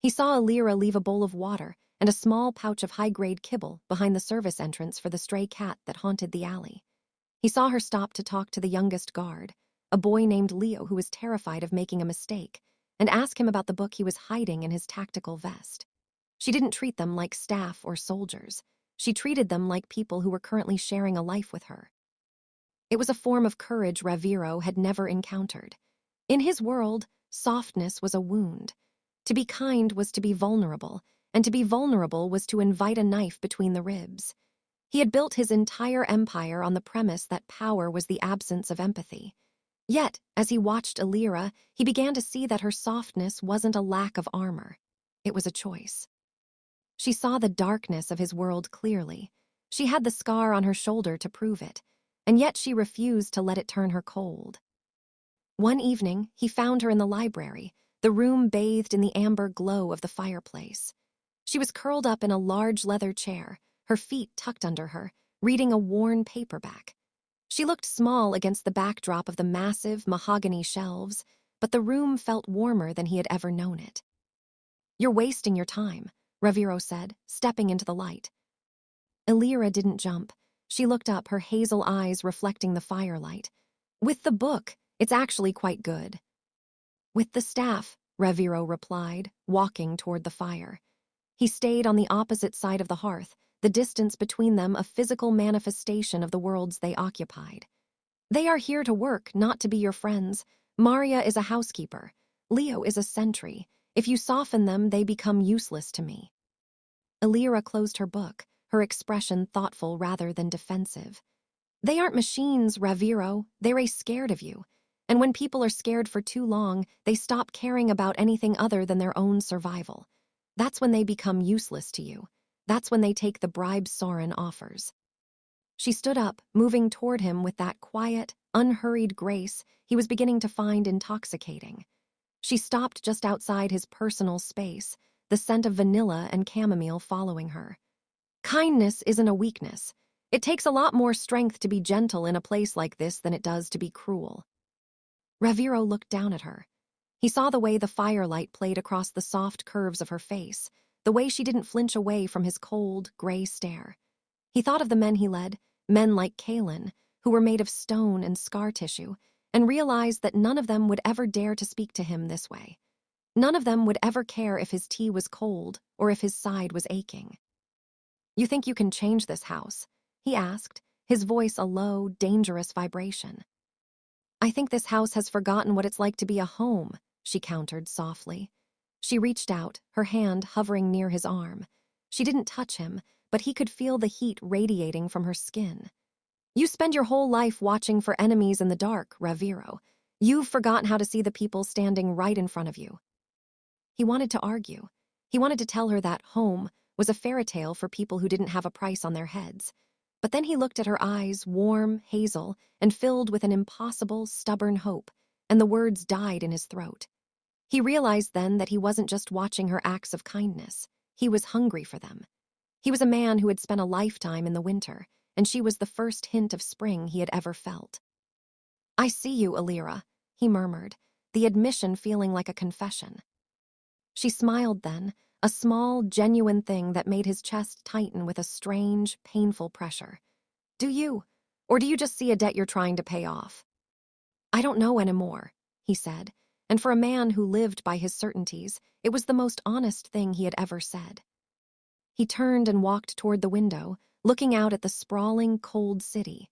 He saw Elira leave a bowl of water and a small pouch of high-grade kibble behind the service entrance for the stray cat that haunted the alley. He saw her stop to talk to the youngest guard, a boy named Leo who was terrified of making a mistake, and ask him about the book he was hiding in his tactical vest. She didn't treat them like staff or soldiers. She treated them like people who were currently sharing a life with her. It was a form of courage Raviero had never encountered. In his world, softness was a wound. To be kind was to be vulnerable, and to be vulnerable was to invite a knife between the ribs. He had built his entire empire on the premise that power was the absence of empathy. Yet, as he watched Elira, he began to see that her softness wasn't a lack of armor. It was a choice. She saw the darkness of his world clearly. She had the scar on her shoulder to prove it, and yet she refused to let it turn her cold. One evening, he found her in the library, the room bathed in the amber glow of the fireplace. She was curled up in a large leather chair, her feet tucked under her, reading a worn paperback. She looked small against the backdrop of the massive mahogany shelves, but the room felt warmer than he had ever known it. "You're wasting your time," Raviero said, stepping into the light. Elira didn't jump. She looked up, her hazel eyes reflecting the firelight. "With the book, it's actually quite good." "With the staff," Raviero replied, walking toward the fire. He stayed on the opposite side of the hearth, the distance between them a physical manifestation of the worlds they occupied. "They are here to work, not to be your friends. Maria is a housekeeper. Leo is a sentry. If you soften them, they become useless to me." Elira closed her book, her expression thoughtful rather than defensive. "They aren't machines, Raviero. They're scared of you. And when people are scared for too long, they stop caring about anything other than their own survival. That's when they become useless to you. That's when they take the bribe Soren offers." She stood up, moving toward him with that quiet, unhurried grace he was beginning to find intoxicating. She stopped just outside his personal space, the scent of vanilla and chamomile following her. "Kindness isn't a weakness. It takes a lot more strength to be gentle in a place like this than it does to be cruel." Raviero looked down at her. He saw the way the firelight played across the soft curves of her face, the way she didn't flinch away from his cold, gray stare. He thought of the men he led, men like Kalen, who were made of stone and scar tissue, and realized that none of them would ever dare to speak to him this way. None of them would ever care if his tea was cold or if his side was aching. "You think you can change this house?" he asked, his voice a low, dangerous vibration. "I think this house has forgotten what it's like to be a home," she countered softly. She reached out, her hand hovering near his arm. She didn't touch him, but he could feel the heat radiating from her skin. "You spend your whole life watching for enemies in the dark, Raviero. You've forgotten how to see the people standing right in front of you." He wanted to argue. He wanted to tell her that home was a fairy tale for people who didn't have a price on their heads. But then he looked at her eyes, warm, hazel, and filled with an impossible, stubborn hope, and the words died in his throat. He realized then that he wasn't just watching her acts of kindness. He was hungry for them. He was a man who had spent a lifetime in the winter, and she was the first hint of spring he had ever felt. "I see you, Elira," he murmured, the admission feeling like a confession. She smiled then, a small, genuine thing that made his chest tighten with a strange, painful pressure. "Do you? Or do you just see a debt you're trying to pay off?" "I don't know anymore," he said, and for a man who lived by his certainties, it was the most honest thing he had ever said. He turned and walked toward the window, looking out at the sprawling, cold city.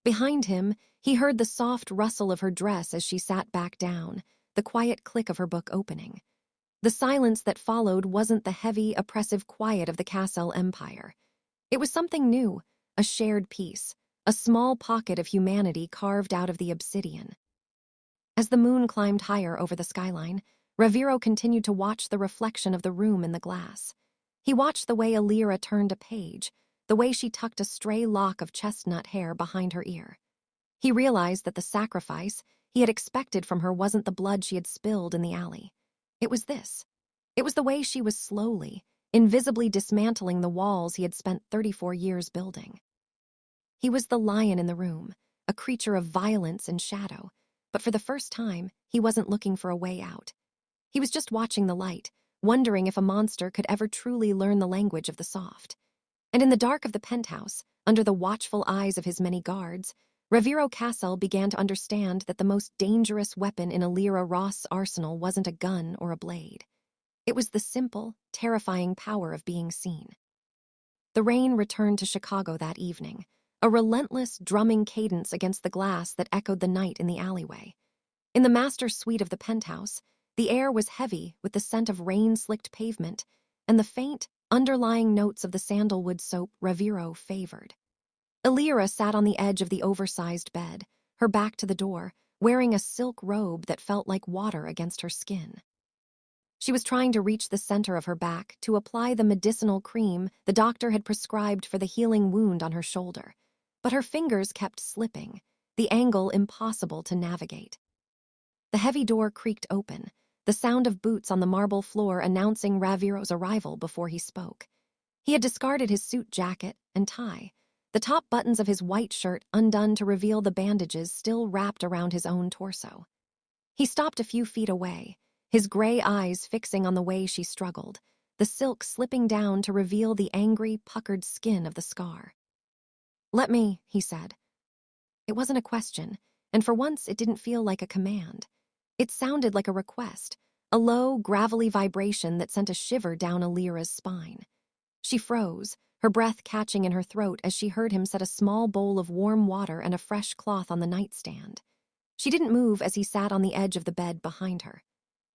Behind him, he heard the soft rustle of her dress as she sat back down, the quiet click of her book opening. The silence that followed wasn't the heavy, oppressive quiet of the Castell Empire. It was something new, a shared peace, a small pocket of humanity carved out of the obsidian. As the moon climbed higher over the skyline, Raviero continued to watch the reflection of the room in the glass. He watched the way Elira turned a page, the way she tucked a stray lock of chestnut hair behind her ear. He realized that the sacrifice he had expected from her wasn't the blood she had spilled in the alley. It was this. It was the way she was slowly, invisibly dismantling the walls he had spent 34 years building. He was the lion in the room, a creature of violence and shadow, but for the first time, he wasn't looking for a way out. He was just watching the light, wondering if a monster could ever truly learn the language of the soft. And in the dark of the penthouse, under the watchful eyes of his many guards, Raviero Castell began to understand that the most dangerous weapon in Elira Ross' arsenal wasn't a gun or a blade. It was the simple, terrifying power of being seen. The rain returned to Chicago that evening, a relentless, drumming cadence against the glass that echoed the night in the alleyway. In the master suite of the penthouse, the air was heavy with the scent of rain-slicked pavement and the faint, underlying notes of the sandalwood soap Raviero favored. Elira sat on the edge of the oversized bed, her back to the door, wearing a silk robe that felt like water against her skin. She was trying to reach the center of her back to apply the medicinal cream the doctor had prescribed for the healing wound on her shoulder, but her fingers kept slipping, the angle impossible to navigate. The heavy door creaked open, the sound of boots on the marble floor announcing Raviero's arrival before he spoke. He had discarded his suit jacket and tie, the top buttons of his white shirt undone to reveal the bandages still wrapped around his own torso. He stopped a few feet away, his gray eyes fixing on the way she struggled, the silk slipping down to reveal the angry, puckered skin of the scar. "Let me," he said. It wasn't a question, and for once it didn't feel like a command. It sounded like a request, a low, gravelly vibration that sent a shiver down Elira's spine. She froze, her breath catching in her throat as she heard him set a small bowl of warm water and a fresh cloth on the nightstand. She didn't move as he sat on the edge of the bed behind her.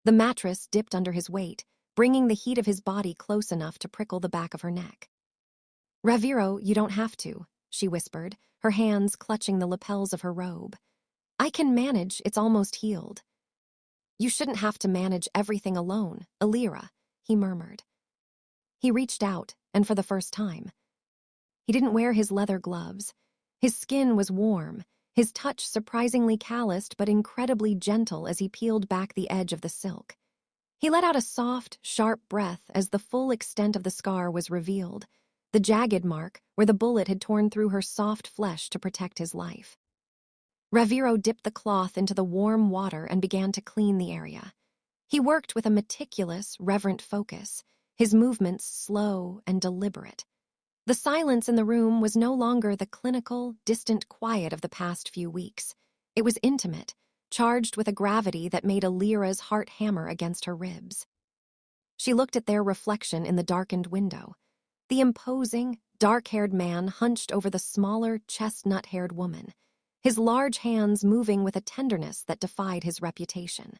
The mattress dipped under his weight, bringing the heat of his body close enough to prickle the back of her neck. "Raviero, you don't have to," she whispered, her hands clutching the lapels of her robe. "I can manage, it's almost healed." "You shouldn't have to manage everything alone, Elira," he murmured. He reached out, and for the first time. He didn't wear his leather gloves. His skin was warm, his touch surprisingly calloused but incredibly gentle as he peeled back the edge of the silk. He let out a soft, sharp breath as the full extent of the scar was revealed, the jagged mark where the bullet had torn through her soft flesh to protect his life. Raviero dipped the cloth into the warm water and began to clean the area. He worked with a meticulous, reverent focus, his movements slow and deliberate. The silence in the room was no longer the clinical, distant quiet of the past few weeks. It was intimate, charged with a gravity that made Elira's heart hammer against her ribs. She looked at their reflection in the darkened window. The imposing, dark-haired man hunched over the smaller, chestnut-haired woman, his large hands moving with a tenderness that defied his reputation.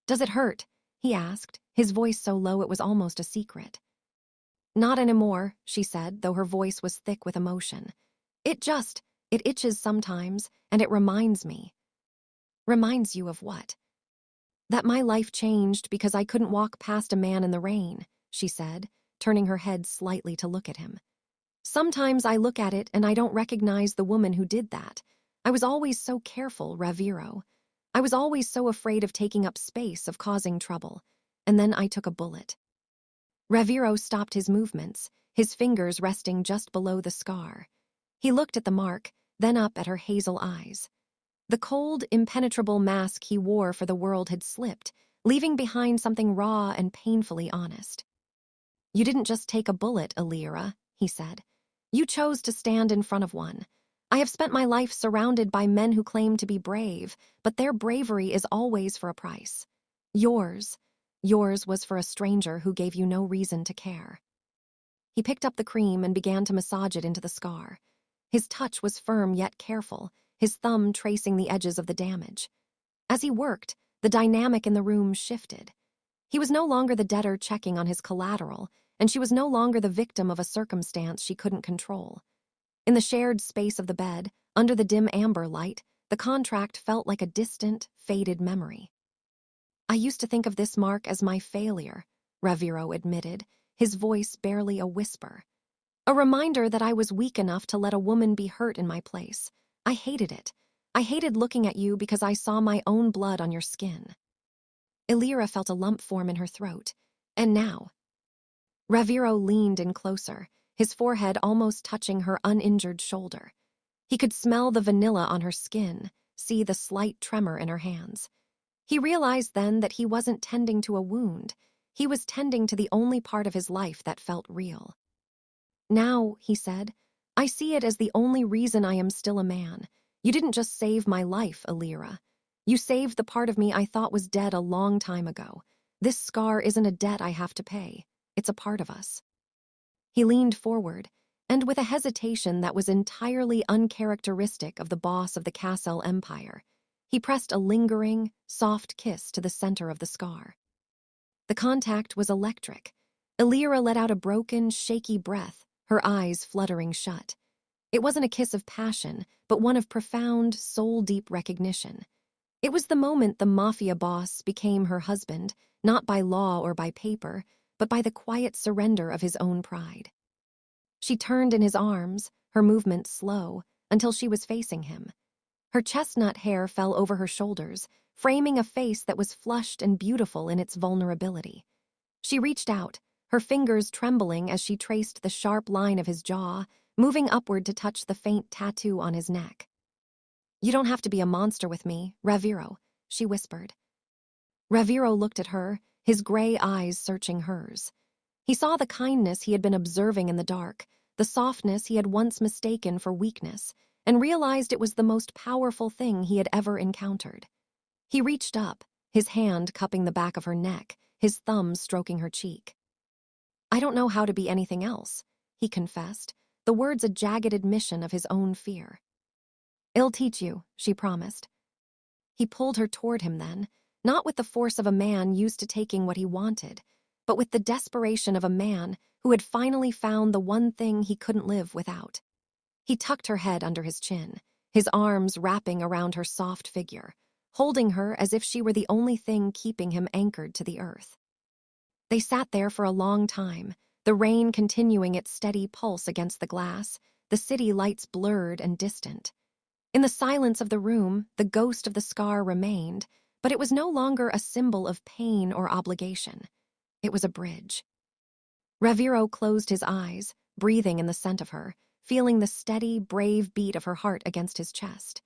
"Does it hurt?" he asked, his voice so low it was almost a secret. "Not anymore," she said, though her voice was thick with emotion. It itches sometimes, and it reminds me." "Reminds you of what?" "That my life changed because I couldn't walk past a man in the rain," she said, turning her head slightly to look at him. "Sometimes I look at it and I don't recognize the woman who did that. I was always so careful, Raviero. I was always so afraid of taking up space, of causing trouble. And then I took a bullet." Raviero stopped his movements, his fingers resting just below the scar. He looked at the mark, then up at her hazel eyes. The cold, impenetrable mask he wore for the world had slipped, leaving behind something raw and painfully honest. "You didn't just take a bullet, Elira," he said. "You chose to stand in front of one. I have spent my life surrounded by men who claim to be brave, but their bravery is always for a price. Yours was for a stranger who gave you no reason to care." He picked up the cream and began to massage it into the scar. His touch was firm yet careful, his thumb tracing the edges of the damage. As he worked, the dynamic in the room shifted. He was no longer the debtor checking on his collateral, and she was no longer the victim of a circumstance she couldn't control. In the shared space of the bed, under the dim amber light, the contract felt like a distant, faded memory. "I used to think of this mark as my failure," Raviero admitted, his voice barely a whisper. "A reminder that I was weak enough to let a woman be hurt in my place. I hated it. I hated looking at you because I saw my own blood on your skin." Elira felt a lump form in her throat. "And now?" Raviero leaned in closer, his forehead almost touching her uninjured shoulder. He could smell the vanilla on her skin, see the slight tremor in her hands. He realized then that he wasn't tending to a wound. He was tending to the only part of his life that felt real. "Now," he said, "I see it as the only reason I am still a man. You didn't just save my life, Elira. You saved the part of me I thought was dead a long time ago. This scar isn't a debt I have to pay. It's a part of us." He leaned forward, and with a hesitation that was entirely uncharacteristic of the boss of the Castell Empire, he pressed a lingering, soft kiss to the center of the scar. The contact was electric. Elira let out a broken, shaky breath, her eyes fluttering shut. It wasn't a kiss of passion, but one of profound, soul-deep recognition. It was the moment the Mafia Boss became her husband, not by law or by paper, but by the quiet surrender of his own pride. She turned in his arms, her movement slow, until she was facing him. Her chestnut hair fell over her shoulders, framing a face that was flushed and beautiful in its vulnerability. She reached out, her fingers trembling as she traced the sharp line of his jaw, moving upward to touch the faint tattoo on his neck. "You don't have to be a monster with me, Raviero," she whispered. Raviero looked at her, his gray eyes searching hers. He saw the kindness he had been observing in the dark, the softness he had once mistaken for weakness, and realized it was the most powerful thing he had ever encountered. He reached up, his hand cupping the back of her neck, his thumb stroking her cheek. "I don't know how to be anything else," he confessed, the words a jagged admission of his own fear. "I'll teach you," she promised. He pulled her toward him then, not with the force of a man used to taking what he wanted, but with the desperation of a man who had finally found the one thing he couldn't live without. He tucked her head under his chin, his arms wrapping around her soft figure, holding her as if she were the only thing keeping him anchored to the earth. They sat there for a long time, the rain continuing its steady pulse against the glass, the city lights blurred and distant. In the silence of the room, the ghost of the scar remained, but it was no longer a symbol of pain or obligation. It was a bridge. Raviero closed his eyes, breathing in the scent of her, feeling the steady, brave beat of her heart against his chest.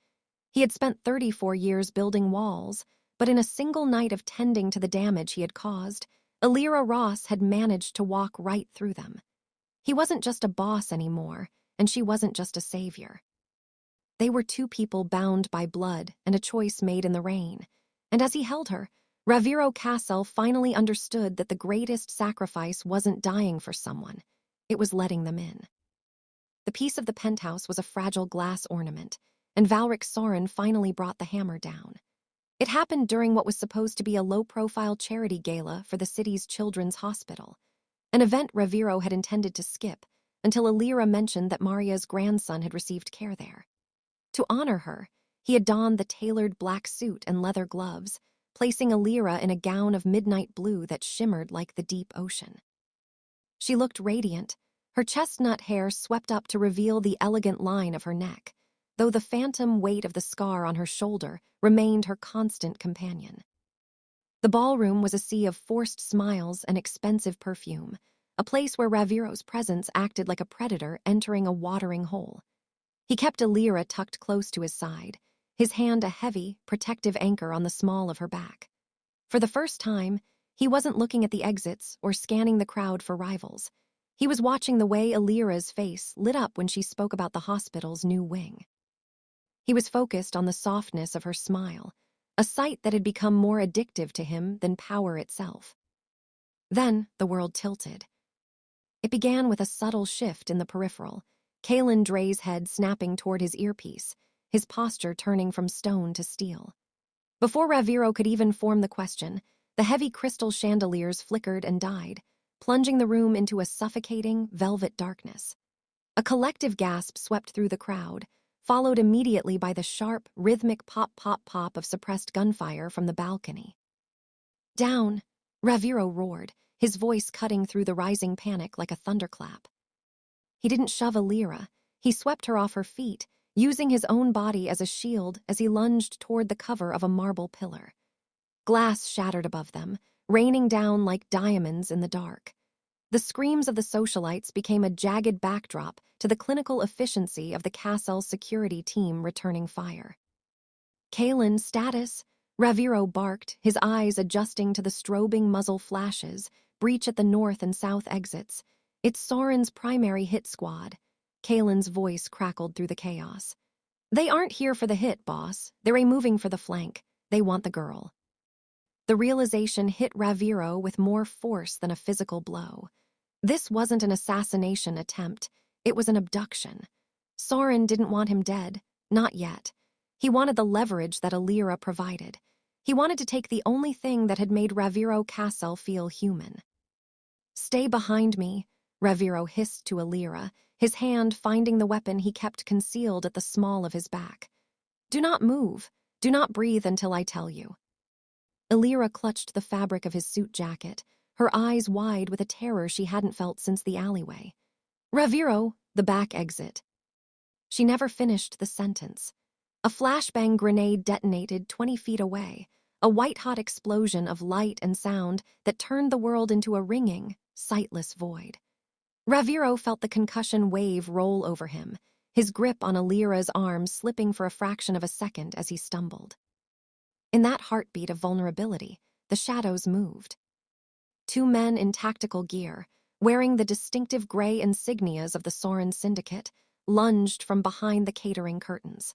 He had spent 34 years building walls, but in a single night of tending to the damage he had caused, Elira Ross had managed to walk right through them. He wasn't just a boss anymore, and she wasn't just a savior. They were two people bound by blood and a choice made in the rain, and as he held her, Raviero Castell finally understood that the greatest sacrifice wasn't dying for someone, it was letting them in. The piece of the penthouse was a fragile glass ornament, and Valric Sorin finally brought the hammer down. It happened during what was supposed to be a low-profile charity gala for the city's children's hospital, an event Raviero had intended to skip until Elira mentioned that Maria's grandson had received care there. To honor her, he had donned the tailored black suit and leather gloves, placing Elira in a gown of midnight blue that shimmered like the deep ocean. She looked radiant, her chestnut hair swept up to reveal the elegant line of her neck, though the phantom weight of the scar on her shoulder remained her constant companion. The ballroom was a sea of forced smiles and expensive perfume, a place where Raviero's presence acted like a predator entering a watering hole. He kept Elira tucked close to his side, his hand a heavy, protective anchor on the small of her back. For the first time, he wasn't looking at the exits or scanning the crowd for rivals. He was watching the way Elira's face lit up when she spoke about the hospital's new wing. He was focused on the softness of her smile, a sight that had become more addictive to him than power itself. Then the world tilted. It began with a subtle shift in the peripheral, Kalen Dre's head snapping toward his earpiece, his posture turning from stone to steel. Before Raviero could even form the question, the heavy crystal chandeliers flickered and died, plunging the room into a suffocating, velvet darkness. A collective gasp swept through the crowd, followed immediately by the sharp, rhythmic pop-pop-pop of suppressed gunfire from the balcony. "Down!" Raviero roared, his voice cutting through the rising panic like a thunderclap. He didn't shove Elira. He swept her off her feet, using his own body as a shield as he lunged toward the cover of a marble pillar. Glass shattered above them, raining down like diamonds in the dark. The screams of the socialites became a jagged backdrop to the clinical efficiency of the Castell security team returning fire. "Kalen, status!" Raviero barked, his eyes adjusting to the strobing muzzle flashes, breach at the north and south exits. "It's Sorin's primary hit squad." Kalen's voice crackled through the chaos. "They aren't here for the hit, boss. They're moving for the flank. They want the girl." The realization hit Raviero with more force than a physical blow. This wasn't an assassination attempt. It was an abduction. Sorin didn't want him dead. Not yet. He wanted the leverage that Elira provided. He wanted to take the only thing that had made Raviero Castell feel human. "Stay behind me," Raviero hissed to Elira, his hand finding the weapon he kept concealed at the small of his back. "Do not move. Do not breathe until I tell you." Elira clutched the fabric of his suit jacket, her eyes wide with a terror she hadn't felt since the alleyway. "Raviero, the back exit." She never finished the sentence. A flashbang grenade detonated 20 feet away, a white-hot explosion of light and sound that turned the world into a ringing, sightless void. Raviero felt the concussion wave roll over him, his grip on Elira's arm slipping for a fraction of a second as he stumbled. In that heartbeat of vulnerability, the shadows moved. Two men in tactical gear, wearing the distinctive gray insignias of the Soren Syndicate, lunged from behind the catering curtains.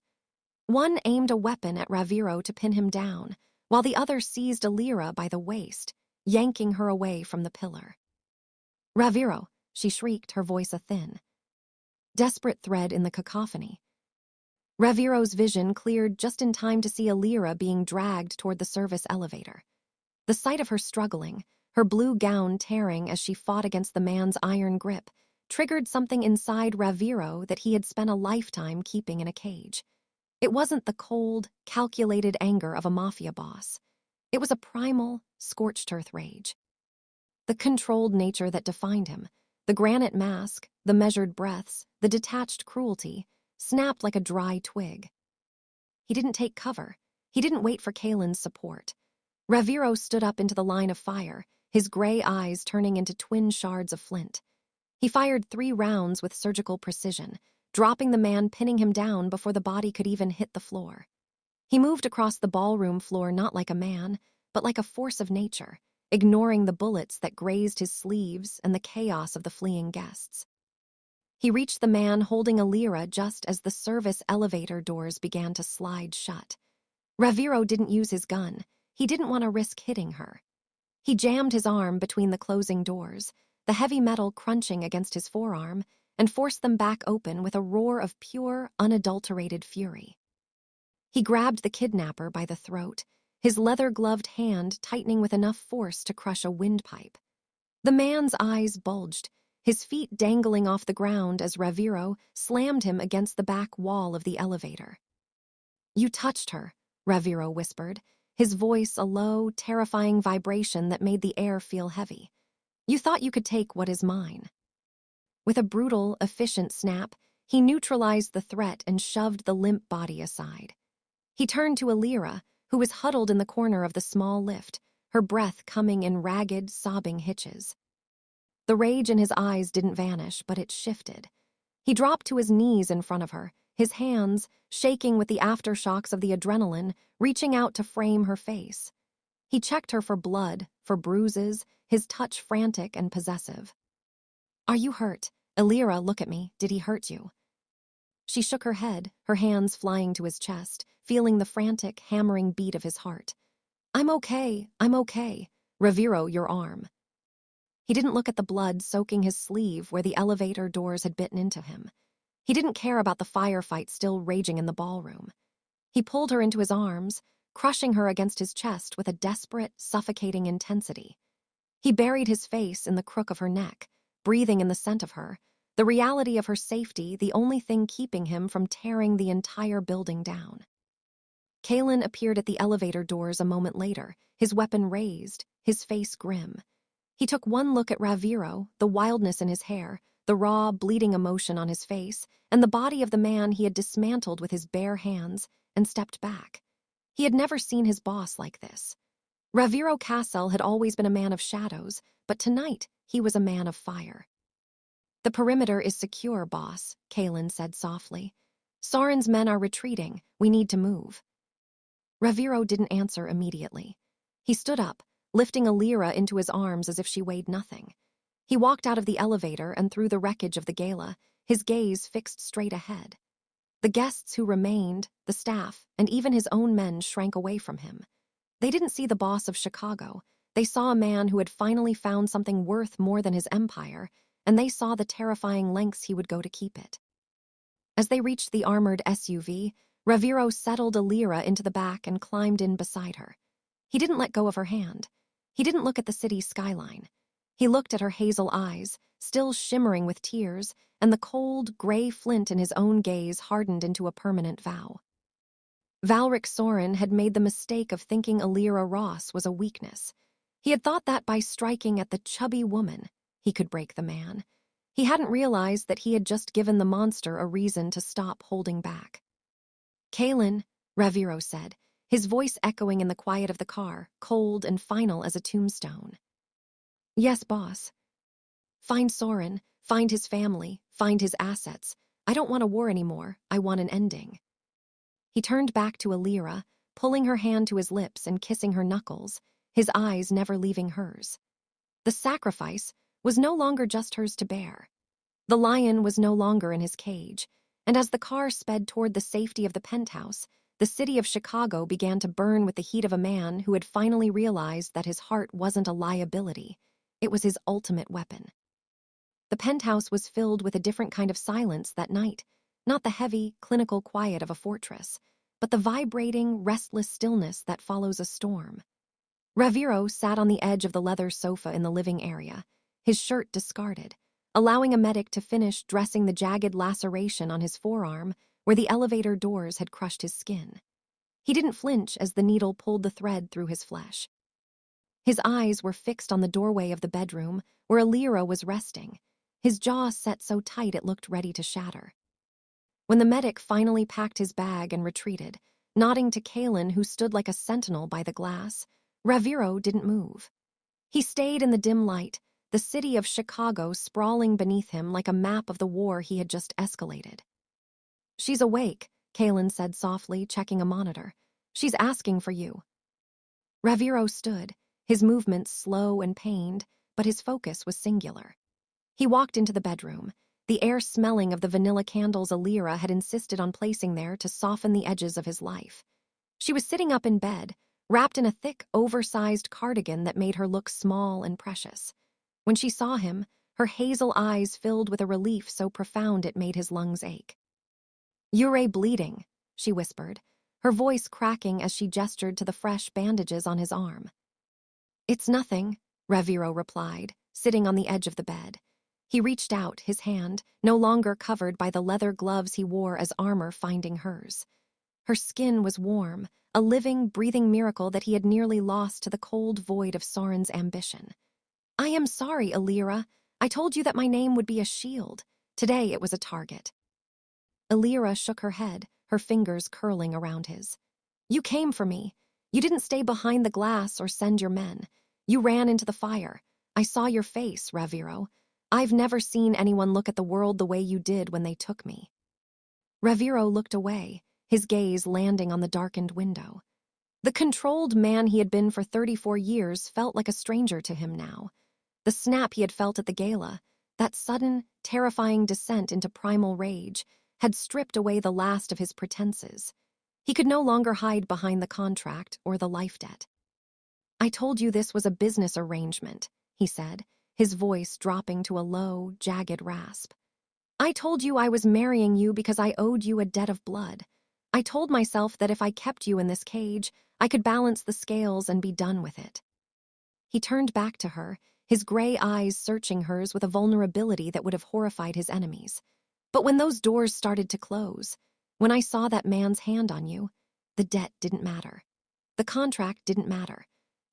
One aimed a weapon at Raviero to pin him down, while the other seized Elira by the waist, yanking her away from the pillar. "Raviero," she shrieked, her voice a thin, desperate thread in the cacophony. Raviero's vision cleared just in time to see Elira being dragged toward the service elevator. The sight of her struggling, her blue gown tearing as she fought against the man's iron grip, triggered something inside Raviero that he had spent a lifetime keeping in a cage. It wasn't the cold, calculated anger of a mafia boss. It was a primal, scorched-earth rage. The controlled nature that defined him, the granite mask, the measured breaths, the detached cruelty, snapped like a dry twig. He didn't take cover. He didn't wait for Kalen's support. Raviero stood up into the line of fire, his gray eyes turning into twin shards of flint. He fired 3 rounds with surgical precision, dropping the man, pinning him down before the body could even hit the floor. He moved across the ballroom floor not like a man, but like a force of nature, ignoring the bullets that grazed his sleeves and the chaos of the fleeing guests. He reached the man holding Elira just as the service elevator doors began to slide shut. Raviero didn't use his gun. He didn't want to risk hitting her. He jammed his arm between the closing doors, the heavy metal crunching against his forearm, and forced them back open with a roar of pure, unadulterated fury. He grabbed the kidnapper by the throat, his leather-gloved hand tightening with enough force to crush a windpipe. The man's eyes bulged, his feet dangling off the ground as Raviero slammed him against the back wall of the elevator. "You touched her," Raviero whispered, his voice a low, terrifying vibration that made the air feel heavy. "You thought you could take what is mine." With a brutal, efficient snap, he neutralized the threat and shoved the limp body aside. He turned to Elira, who was huddled in the corner of the small lift, her breath coming in ragged, sobbing hitches. The rage in his eyes didn't vanish, but it shifted. He dropped to his knees in front of her, his hands, shaking with the aftershocks of the adrenaline, reaching out to frame her face. He checked her for blood, for bruises, his touch frantic and possessive. "Are you hurt? Elira, look at me. Did he hurt you?" She shook her head, her hands flying to his chest, feeling the frantic, hammering beat of his heart. I'm okay. Raviero, your arm." He didn't look at the blood soaking his sleeve where the elevator doors had bitten into him. He didn't care about the firefight still raging in the ballroom. He pulled her into his arms, crushing her against his chest with a desperate, suffocating intensity. He buried his face in the crook of her neck, breathing in the scent of her, the reality of her safety the only thing keeping him from tearing the entire building down. Kalen appeared at the elevator doors a moment later, his weapon raised, his face grim. He took one look at Raviero, the wildness in his hair, the raw, bleeding emotion on his face, and the body of the man he had dismantled with his bare hands, and stepped back. He had never seen his boss like this. Raviero Castell had always been a man of shadows, but tonight he was a man of fire. "The perimeter is secure, boss," Kalen said softly. "Soren's men are retreating. We need to move." Raviero didn't answer immediately. He stood up, lifting Elira into his arms as if she weighed nothing. He walked out of the elevator and through the wreckage of the gala, his gaze fixed straight ahead. The guests who remained, the staff, and even his own men shrank away from him. They didn't see the boss of Chicago. They saw a man who had finally found something worth more than his empire, and they saw the terrifying lengths he would go to keep it. As they reached the armored SUV, Raviero settled Elira into the back and climbed in beside her. He didn't let go of her hand. He didn't look at the city's skyline. He looked at her hazel eyes, still shimmering with tears, and the cold, gray flint in his own gaze hardened into a permanent vow. Valric Soren had made the mistake of thinking Elira Ross was a weakness. He had thought that by striking at the chubby woman, he could break the man. He hadn't realized that he had just given the monster a reason to stop holding back. "Kaelin," Raviero said, his voice echoing in the quiet of the car, cold and final as a tombstone. "Yes, boss." "Find Soren, find his family, find his assets. I don't want a war anymore, I want an ending." He turned back to Elira, pulling her hand to his lips and kissing her knuckles, his eyes never leaving hers. The sacrifice was no longer just hers to bear. The lion was no longer in his cage, and as the car sped toward the safety of the penthouse, the city of Chicago began to burn with the heat of a man who had finally realized that his heart wasn't a liability. It was his ultimate weapon. The penthouse was filled with a different kind of silence that night, not the heavy, clinical quiet of a fortress, but the vibrating, restless stillness that follows a storm. Raviero sat on the edge of the leather sofa in the living area, his shirt discarded, allowing a medic to finish dressing the jagged laceration on his forearm where the elevator doors had crushed his skin. He didn't flinch as the needle pulled the thread through his flesh. His eyes were fixed on the doorway of the bedroom where Elira was resting, his jaw set so tight it looked ready to shatter. When the medic finally packed his bag and retreated, nodding to Kaelin, who stood like a sentinel by the glass, Raviero didn't move. He stayed in the dim light, the city of Chicago sprawling beneath him like a map of the war he had just escalated. "She's awake," Kaelin said softly, checking a monitor. "She's asking for you." Raviero stood, his movements slow and pained, but his focus was singular. He walked into the bedroom, the air smelling of the vanilla candles Elira had insisted on placing there to soften the edges of his life. She was sitting up in bed, wrapped in a thick, oversized cardigan that made her look small and precious. When she saw him, her hazel eyes filled with a relief so profound it made his lungs ache. "You're bleeding," she whispered, her voice cracking as she gestured to the fresh bandages on his arm. "It's nothing," Raviero replied, sitting on the edge of the bed. He reached out, his hand, no longer covered by the leather gloves he wore as armor, finding hers. Her skin was warm, a living, breathing miracle that he had nearly lost to the cold void of Soren's ambition. "I am sorry, Elira. I told you that my name would be a shield. Today it was a target." Elira shook her head, her fingers curling around his. "You came for me. You didn't stay behind the glass or send your men. You ran into the fire. I saw your face, Raviero. I've never seen anyone look at the world the way you did when they took me." Raviero looked away, his gaze landing on the darkened window. The controlled man he had been for 34 years felt like a stranger to him now. The snap he had felt at the gala, that sudden, terrifying descent into primal rage, had stripped away the last of his pretenses. He could no longer hide behind the contract or the life debt. "I told you this was a business arrangement," he said, his voice dropping to a low, jagged rasp. "I told you I was marrying you because I owed you a debt of blood. I told myself that if I kept you in this cage, I could balance the scales and be done with it." He turned back to her, his gray eyes searching hers with a vulnerability that would have horrified his enemies. "But when those doors started to close, when I saw that man's hand on you, the debt didn't matter. The contract didn't matter.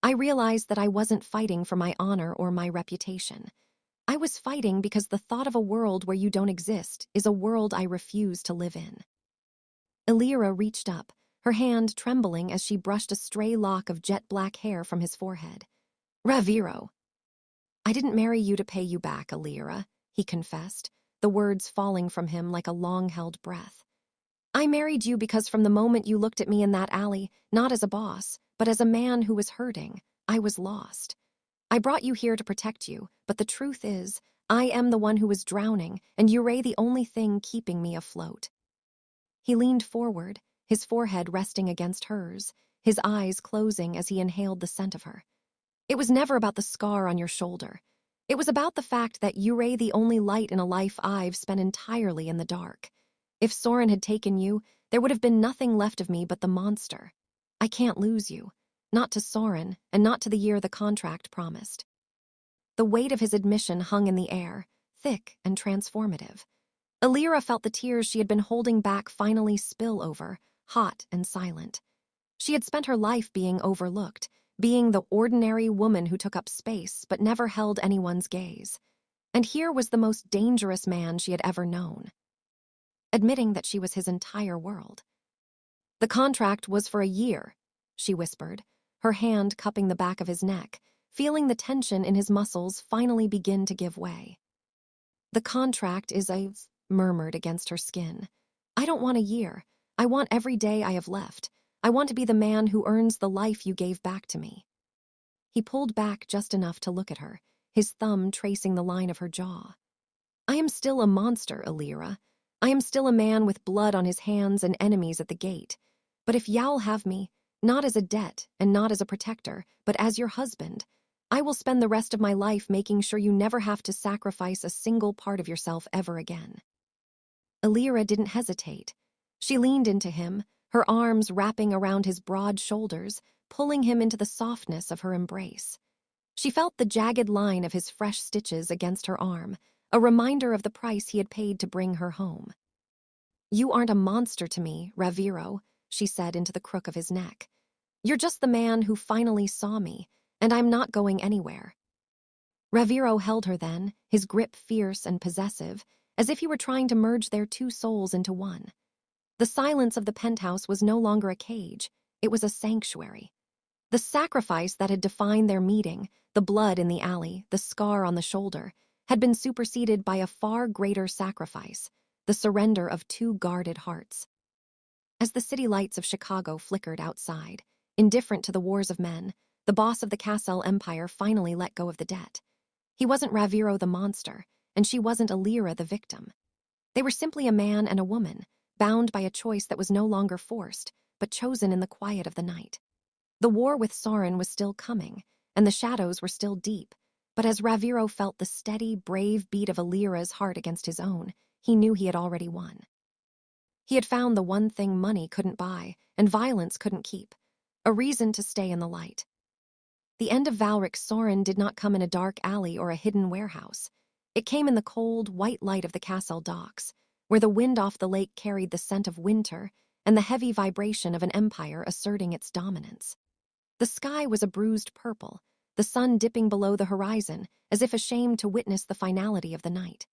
I realized that I wasn't fighting for my honor or my reputation. I was fighting because the thought of a world where you don't exist is a world I refuse to live in." Elira reached up, her hand trembling as she brushed a stray lock of jet-black hair from his forehead. "Raviero." "I didn't marry you to pay you back, Elira," he confessed, the words falling from him like a long-held breath. "I married you because from the moment you looked at me in that alley, not as a boss, but as a man who was hurting, I was lost. I brought you here to protect you, but the truth is, I am the one who was drowning, and you're the only thing keeping me afloat." He leaned forward, his forehead resting against hers, his eyes closing as he inhaled the scent of her. "It was never about the scar on your shoulder. It was about the fact that you're the only light in a life I've spent entirely in the dark. If Soren had taken you, there would have been nothing left of me but the monster. I can't lose you. Not to Soren, and not to the year the contract promised." The weight of his admission hung in the air, thick and transformative. Elira felt the tears she had been holding back finally spill over, hot and silent. She had spent her life being overlooked, being the ordinary woman who took up space but never held anyone's gaze. And here was the most dangerous man she had ever known, admitting that she was his entire world. "The contract was for a year," she whispered, her hand cupping the back of his neck, feeling the tension in his muscles finally begin to give way. "The contract is murmured against her skin. "I don't want a year. I want every day I have left. I want to be the man who earns the life you gave back to me." He pulled back just enough to look at her, his thumb tracing the line of her jaw. "I am still a monster, Elira. I am still a man with blood on his hands and enemies at the gate. But if you'll have me, not as a debt and not as a protector, but as your husband, I will spend the rest of my life making sure you never have to sacrifice a single part of yourself ever again." Elira didn't hesitate. She leaned into him, her arms wrapping around his broad shoulders, pulling him into the softness of her embrace. She felt the jagged line of his fresh stitches against her arm, a reminder of the price he had paid to bring her home. "You aren't a monster to me, Raviero," she said into the crook of his neck. "You're just the man who finally saw me, and I'm not going anywhere." Raviero held her then, his grip fierce and possessive, as if he were trying to merge their two souls into one. The silence of the penthouse was no longer a cage, it was a sanctuary. The sacrifice that had defined their meeting, the blood in the alley, the scar on the shoulder, had been superseded by a far greater sacrifice, the surrender of two guarded hearts. As the city lights of Chicago flickered outside, indifferent to the wars of men, the boss of the Castell Empire finally let go of the debt. He wasn't Raviero the monster, and she wasn't Elira the victim. They were simply a man and a woman, bound by a choice that was no longer forced, but chosen in the quiet of the night. The war with Soren was still coming, and the shadows were still deep, but as Raviero felt the steady, brave beat of Elira's heart against his own, he knew he had already won. He had found the one thing money couldn't buy and violence couldn't keep, a reason to stay in the light. The end of Valric Soren did not come in a dark alley or a hidden warehouse. It came in the cold, white light of the Castell docks, where the wind off the lake carried the scent of winter and the heavy vibration of an empire asserting its dominance. The sky was a bruised purple, the sun dipping below the horizon, as if ashamed to witness the finality of the night.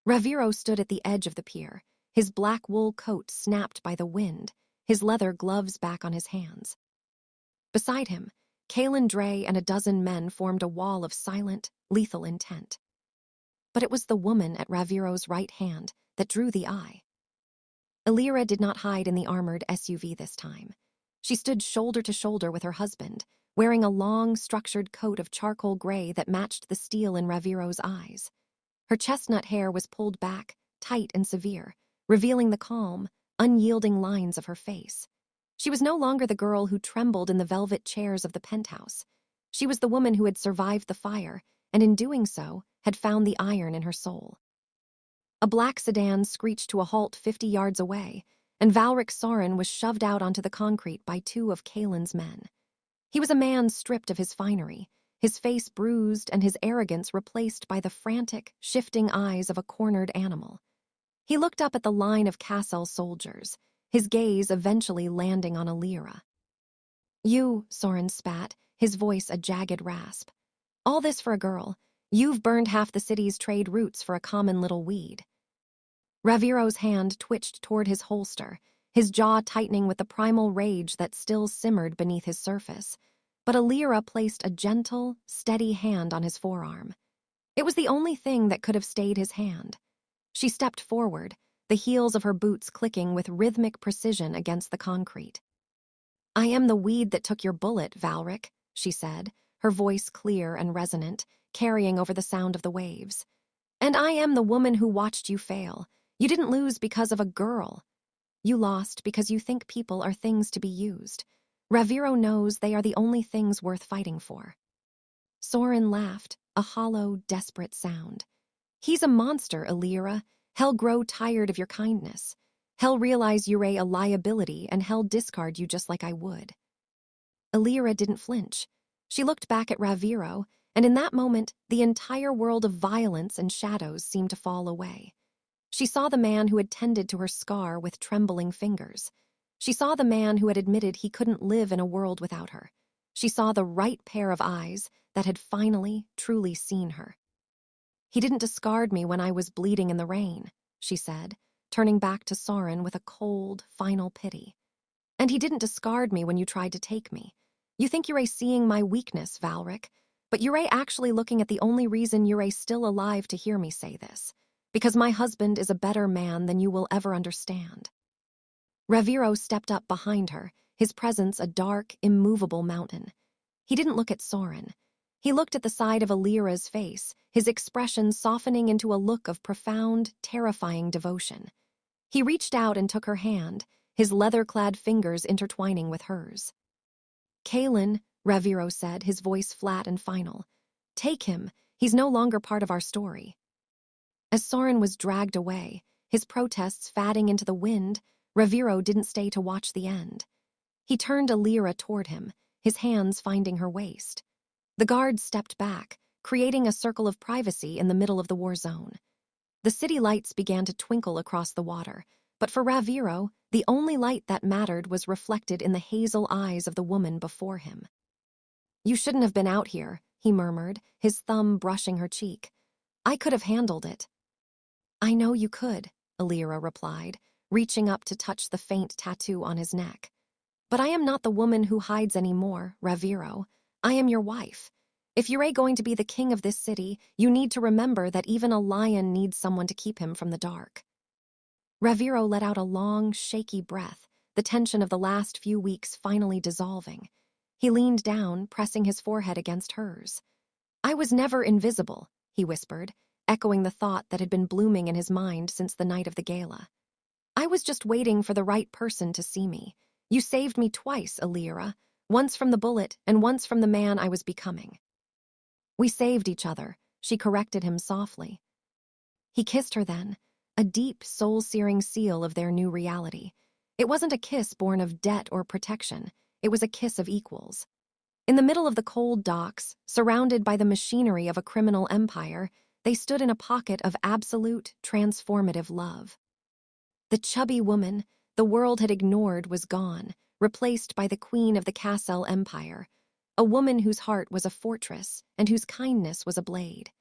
Raviero stood at the edge of the pier, his black wool coat snapped by the wind, his leather gloves back on his hands. Beside him, Kalen Dre and a dozen men formed a wall of silent, lethal intent. But it was the woman at Raviero's right hand that drew the eye. Elira did not hide in the armored SUV this time. She stood shoulder to shoulder with her husband, wearing a long, structured coat of charcoal gray that matched the steel in Raviero's eyes. Her chestnut hair was pulled back, tight and severe, revealing the calm, unyielding lines of her face. She was no longer the girl who trembled in the velvet chairs of the penthouse. She was the woman who had survived the fire, and in doing so, had found the iron in her soul. A black sedan screeched to a halt 50 yards away, and Valric Soren was shoved out onto the concrete by two of Kalen's men. He was a man stripped of his finery, his face bruised and his arrogance replaced by the frantic, shifting eyes of a cornered animal. He looked up at the line of Castell soldiers, his gaze eventually landing on Elira. "You," Soren spat, his voice a jagged rasp. "All this for a girl. You've burned half the city's trade routes for a common little weed." Raviero's hand twitched toward his holster, his jaw tightening with the primal rage that still simmered beneath his surface. But Elira placed a gentle, steady hand on his forearm. It was the only thing that could have stayed his hand. She stepped forward, the heels of her boots clicking with rhythmic precision against the concrete. "I am the weed that took your bullet, Valric," she said, her voice clear and resonant, carrying over the sound of the waves. "And I am the woman who watched you fail. You didn't lose because of a girl. You lost because you think people are things to be used. Raviero knows they are the only things worth fighting for." Soren laughed, a hollow, desperate sound. "He's a monster, Elira. Hell grow tired of your kindness. Hell realize you're a liability, and hell discard you just like I would." Elira didn't flinch. She looked back at Raviero, and in that moment, the entire world of violence and shadows seemed to fall away. She saw the man who had tended to her scar with trembling fingers. She saw the man who had admitted he couldn't live in a world without her. She saw the right pair of eyes that had finally, truly seen her. "He didn't discard me when I was bleeding in the rain," she said, turning back to Soren with a cold, final pity. "And he didn't discard me when you tried to take me. You think you're seeing my weakness, Valric, but you're actually looking at the only reason you're still alive to hear me say this. Because my husband is a better man than you will ever understand." Raviero stepped up behind her, his presence a dark, immovable mountain. He didn't look at Soren. He looked at the side of Elira's face, his expression softening into a look of profound, terrifying devotion. He reached out and took her hand, his leather-clad fingers intertwining with hers. "Kaelin," Raviero said, his voice flat and final. "Take him. He's no longer part of our story." As Soren was dragged away, his protests fading into the wind, Raviero didn't stay to watch the end. He turned Elira toward him, his hands finding her waist. The guards stepped back, creating a circle of privacy in the middle of the war zone. The city lights began to twinkle across the water, but for Raviero, the only light that mattered was reflected in the hazel eyes of the woman before him. "You shouldn't have been out here," he murmured, his thumb brushing her cheek. "I could have handled it." "I know you could," Elira replied, reaching up to touch the faint tattoo on his neck. "But I am not the woman who hides anymore, Raviero. I am your wife. If you're going to be the king of this city, you need to remember that even a lion needs someone to keep him from the dark." Raviero let out a long, shaky breath, the tension of the last few weeks finally dissolving. He leaned down, pressing his forehead against hers. "I was never invisible," he whispered, echoing the thought that had been blooming in his mind since the night of the gala. "I was just waiting for the right person to see me. You saved me twice, Elira, once from the bullet and once from the man I was becoming." "We saved each other," she corrected him softly. He kissed her then, a deep, soul-searing seal of their new reality. It wasn't a kiss born of debt or protection. It was a kiss of equals. In the middle of the cold docks, surrounded by the machinery of a criminal empire, they stood in a pocket of absolute, transformative love. The chubby woman the world had ignored was gone, replaced by the queen of the Castell Empire, a woman whose heart was a fortress and whose kindness was a blade.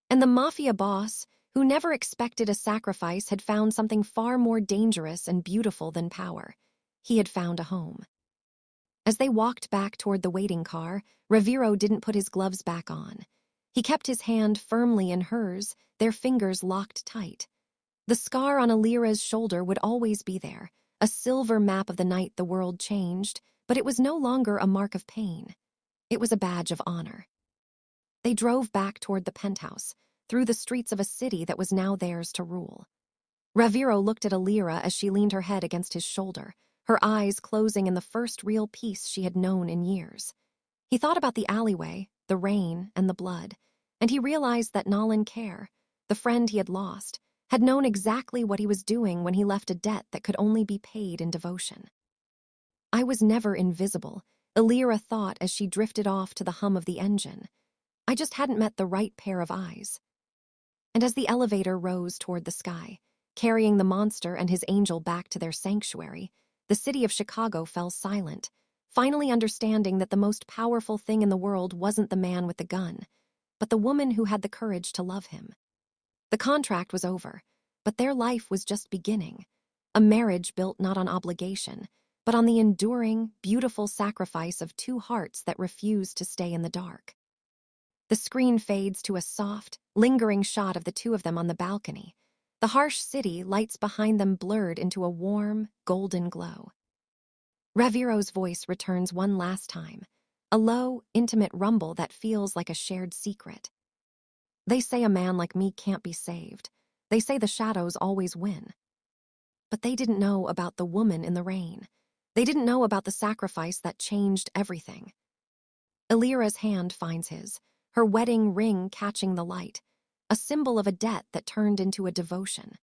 And the Mafia Boss, who never expected a sacrifice, had found something far more dangerous and beautiful than power. He had found a home. As they walked back toward the waiting car, Raviero didn't put his gloves back on. He kept his hand firmly in hers, their fingers locked tight. The scar on Elira's shoulder would always be there, a silver map of the night the world changed, but it was no longer a mark of pain. It was a badge of honor. They drove back toward the penthouse, through the streets of a city that was now theirs to rule. Raviero looked at Elira as she leaned her head against his shoulder, her eyes closing in the first real peace she had known in years. He thought about the alleyway, the rain, and the blood, and he realized that Nolan Care, the friend he had lost, had known exactly what he was doing when he left a debt that could only be paid in devotion. "I was never invisible," Elira thought as she drifted off to the hum of the engine. "I just hadn't met the right pair of eyes." And as the elevator rose toward the sky, carrying the monster and his angel back to their sanctuary, the city of Chicago fell silent, finally understanding that the most powerful thing in the world wasn't the man with the gun, but the woman who had the courage to love him. The contract was over, but their life was just beginning. A marriage built not on obligation, but on the enduring, beautiful sacrifice of two hearts that refused to stay in the dark. The screen fades to a soft, lingering shot of the two of them on the balcony. The harsh city lights behind them blurred into a warm, golden glow. Raviero's voice returns one last time, a low, intimate rumble that feels like a shared secret. "They say a man like me can't be saved. They say the shadows always win." But they didn't know about the woman in the rain. They didn't know about the sacrifice that changed everything. Elira's hand finds his, her wedding ring catching the light, a symbol of a debt that turned into a devotion.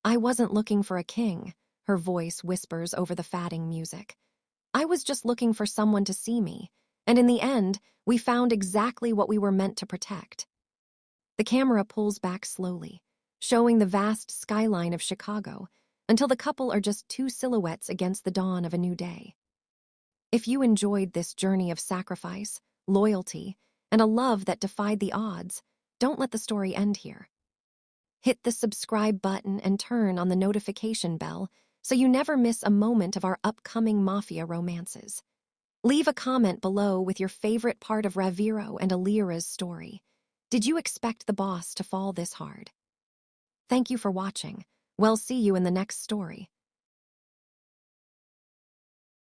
"I wasn't looking for a king," her voice whispers over the fading music. "I was just looking for someone to see me, and in the end, we found exactly what we were meant to protect." The camera pulls back slowly, showing the vast skyline of Chicago, until the couple are just two silhouettes against the dawn of a new day. If you enjoyed this journey of sacrifice, loyalty, and a love that defied the odds, don't let the story end here. Hit the subscribe button and turn on the notification bell so you never miss a moment of our upcoming Mafia romances. Leave a comment below with your favorite part of Raviero and Elira's story. Did you expect the boss to fall this hard? Thank you for watching. We'll see you in the next story.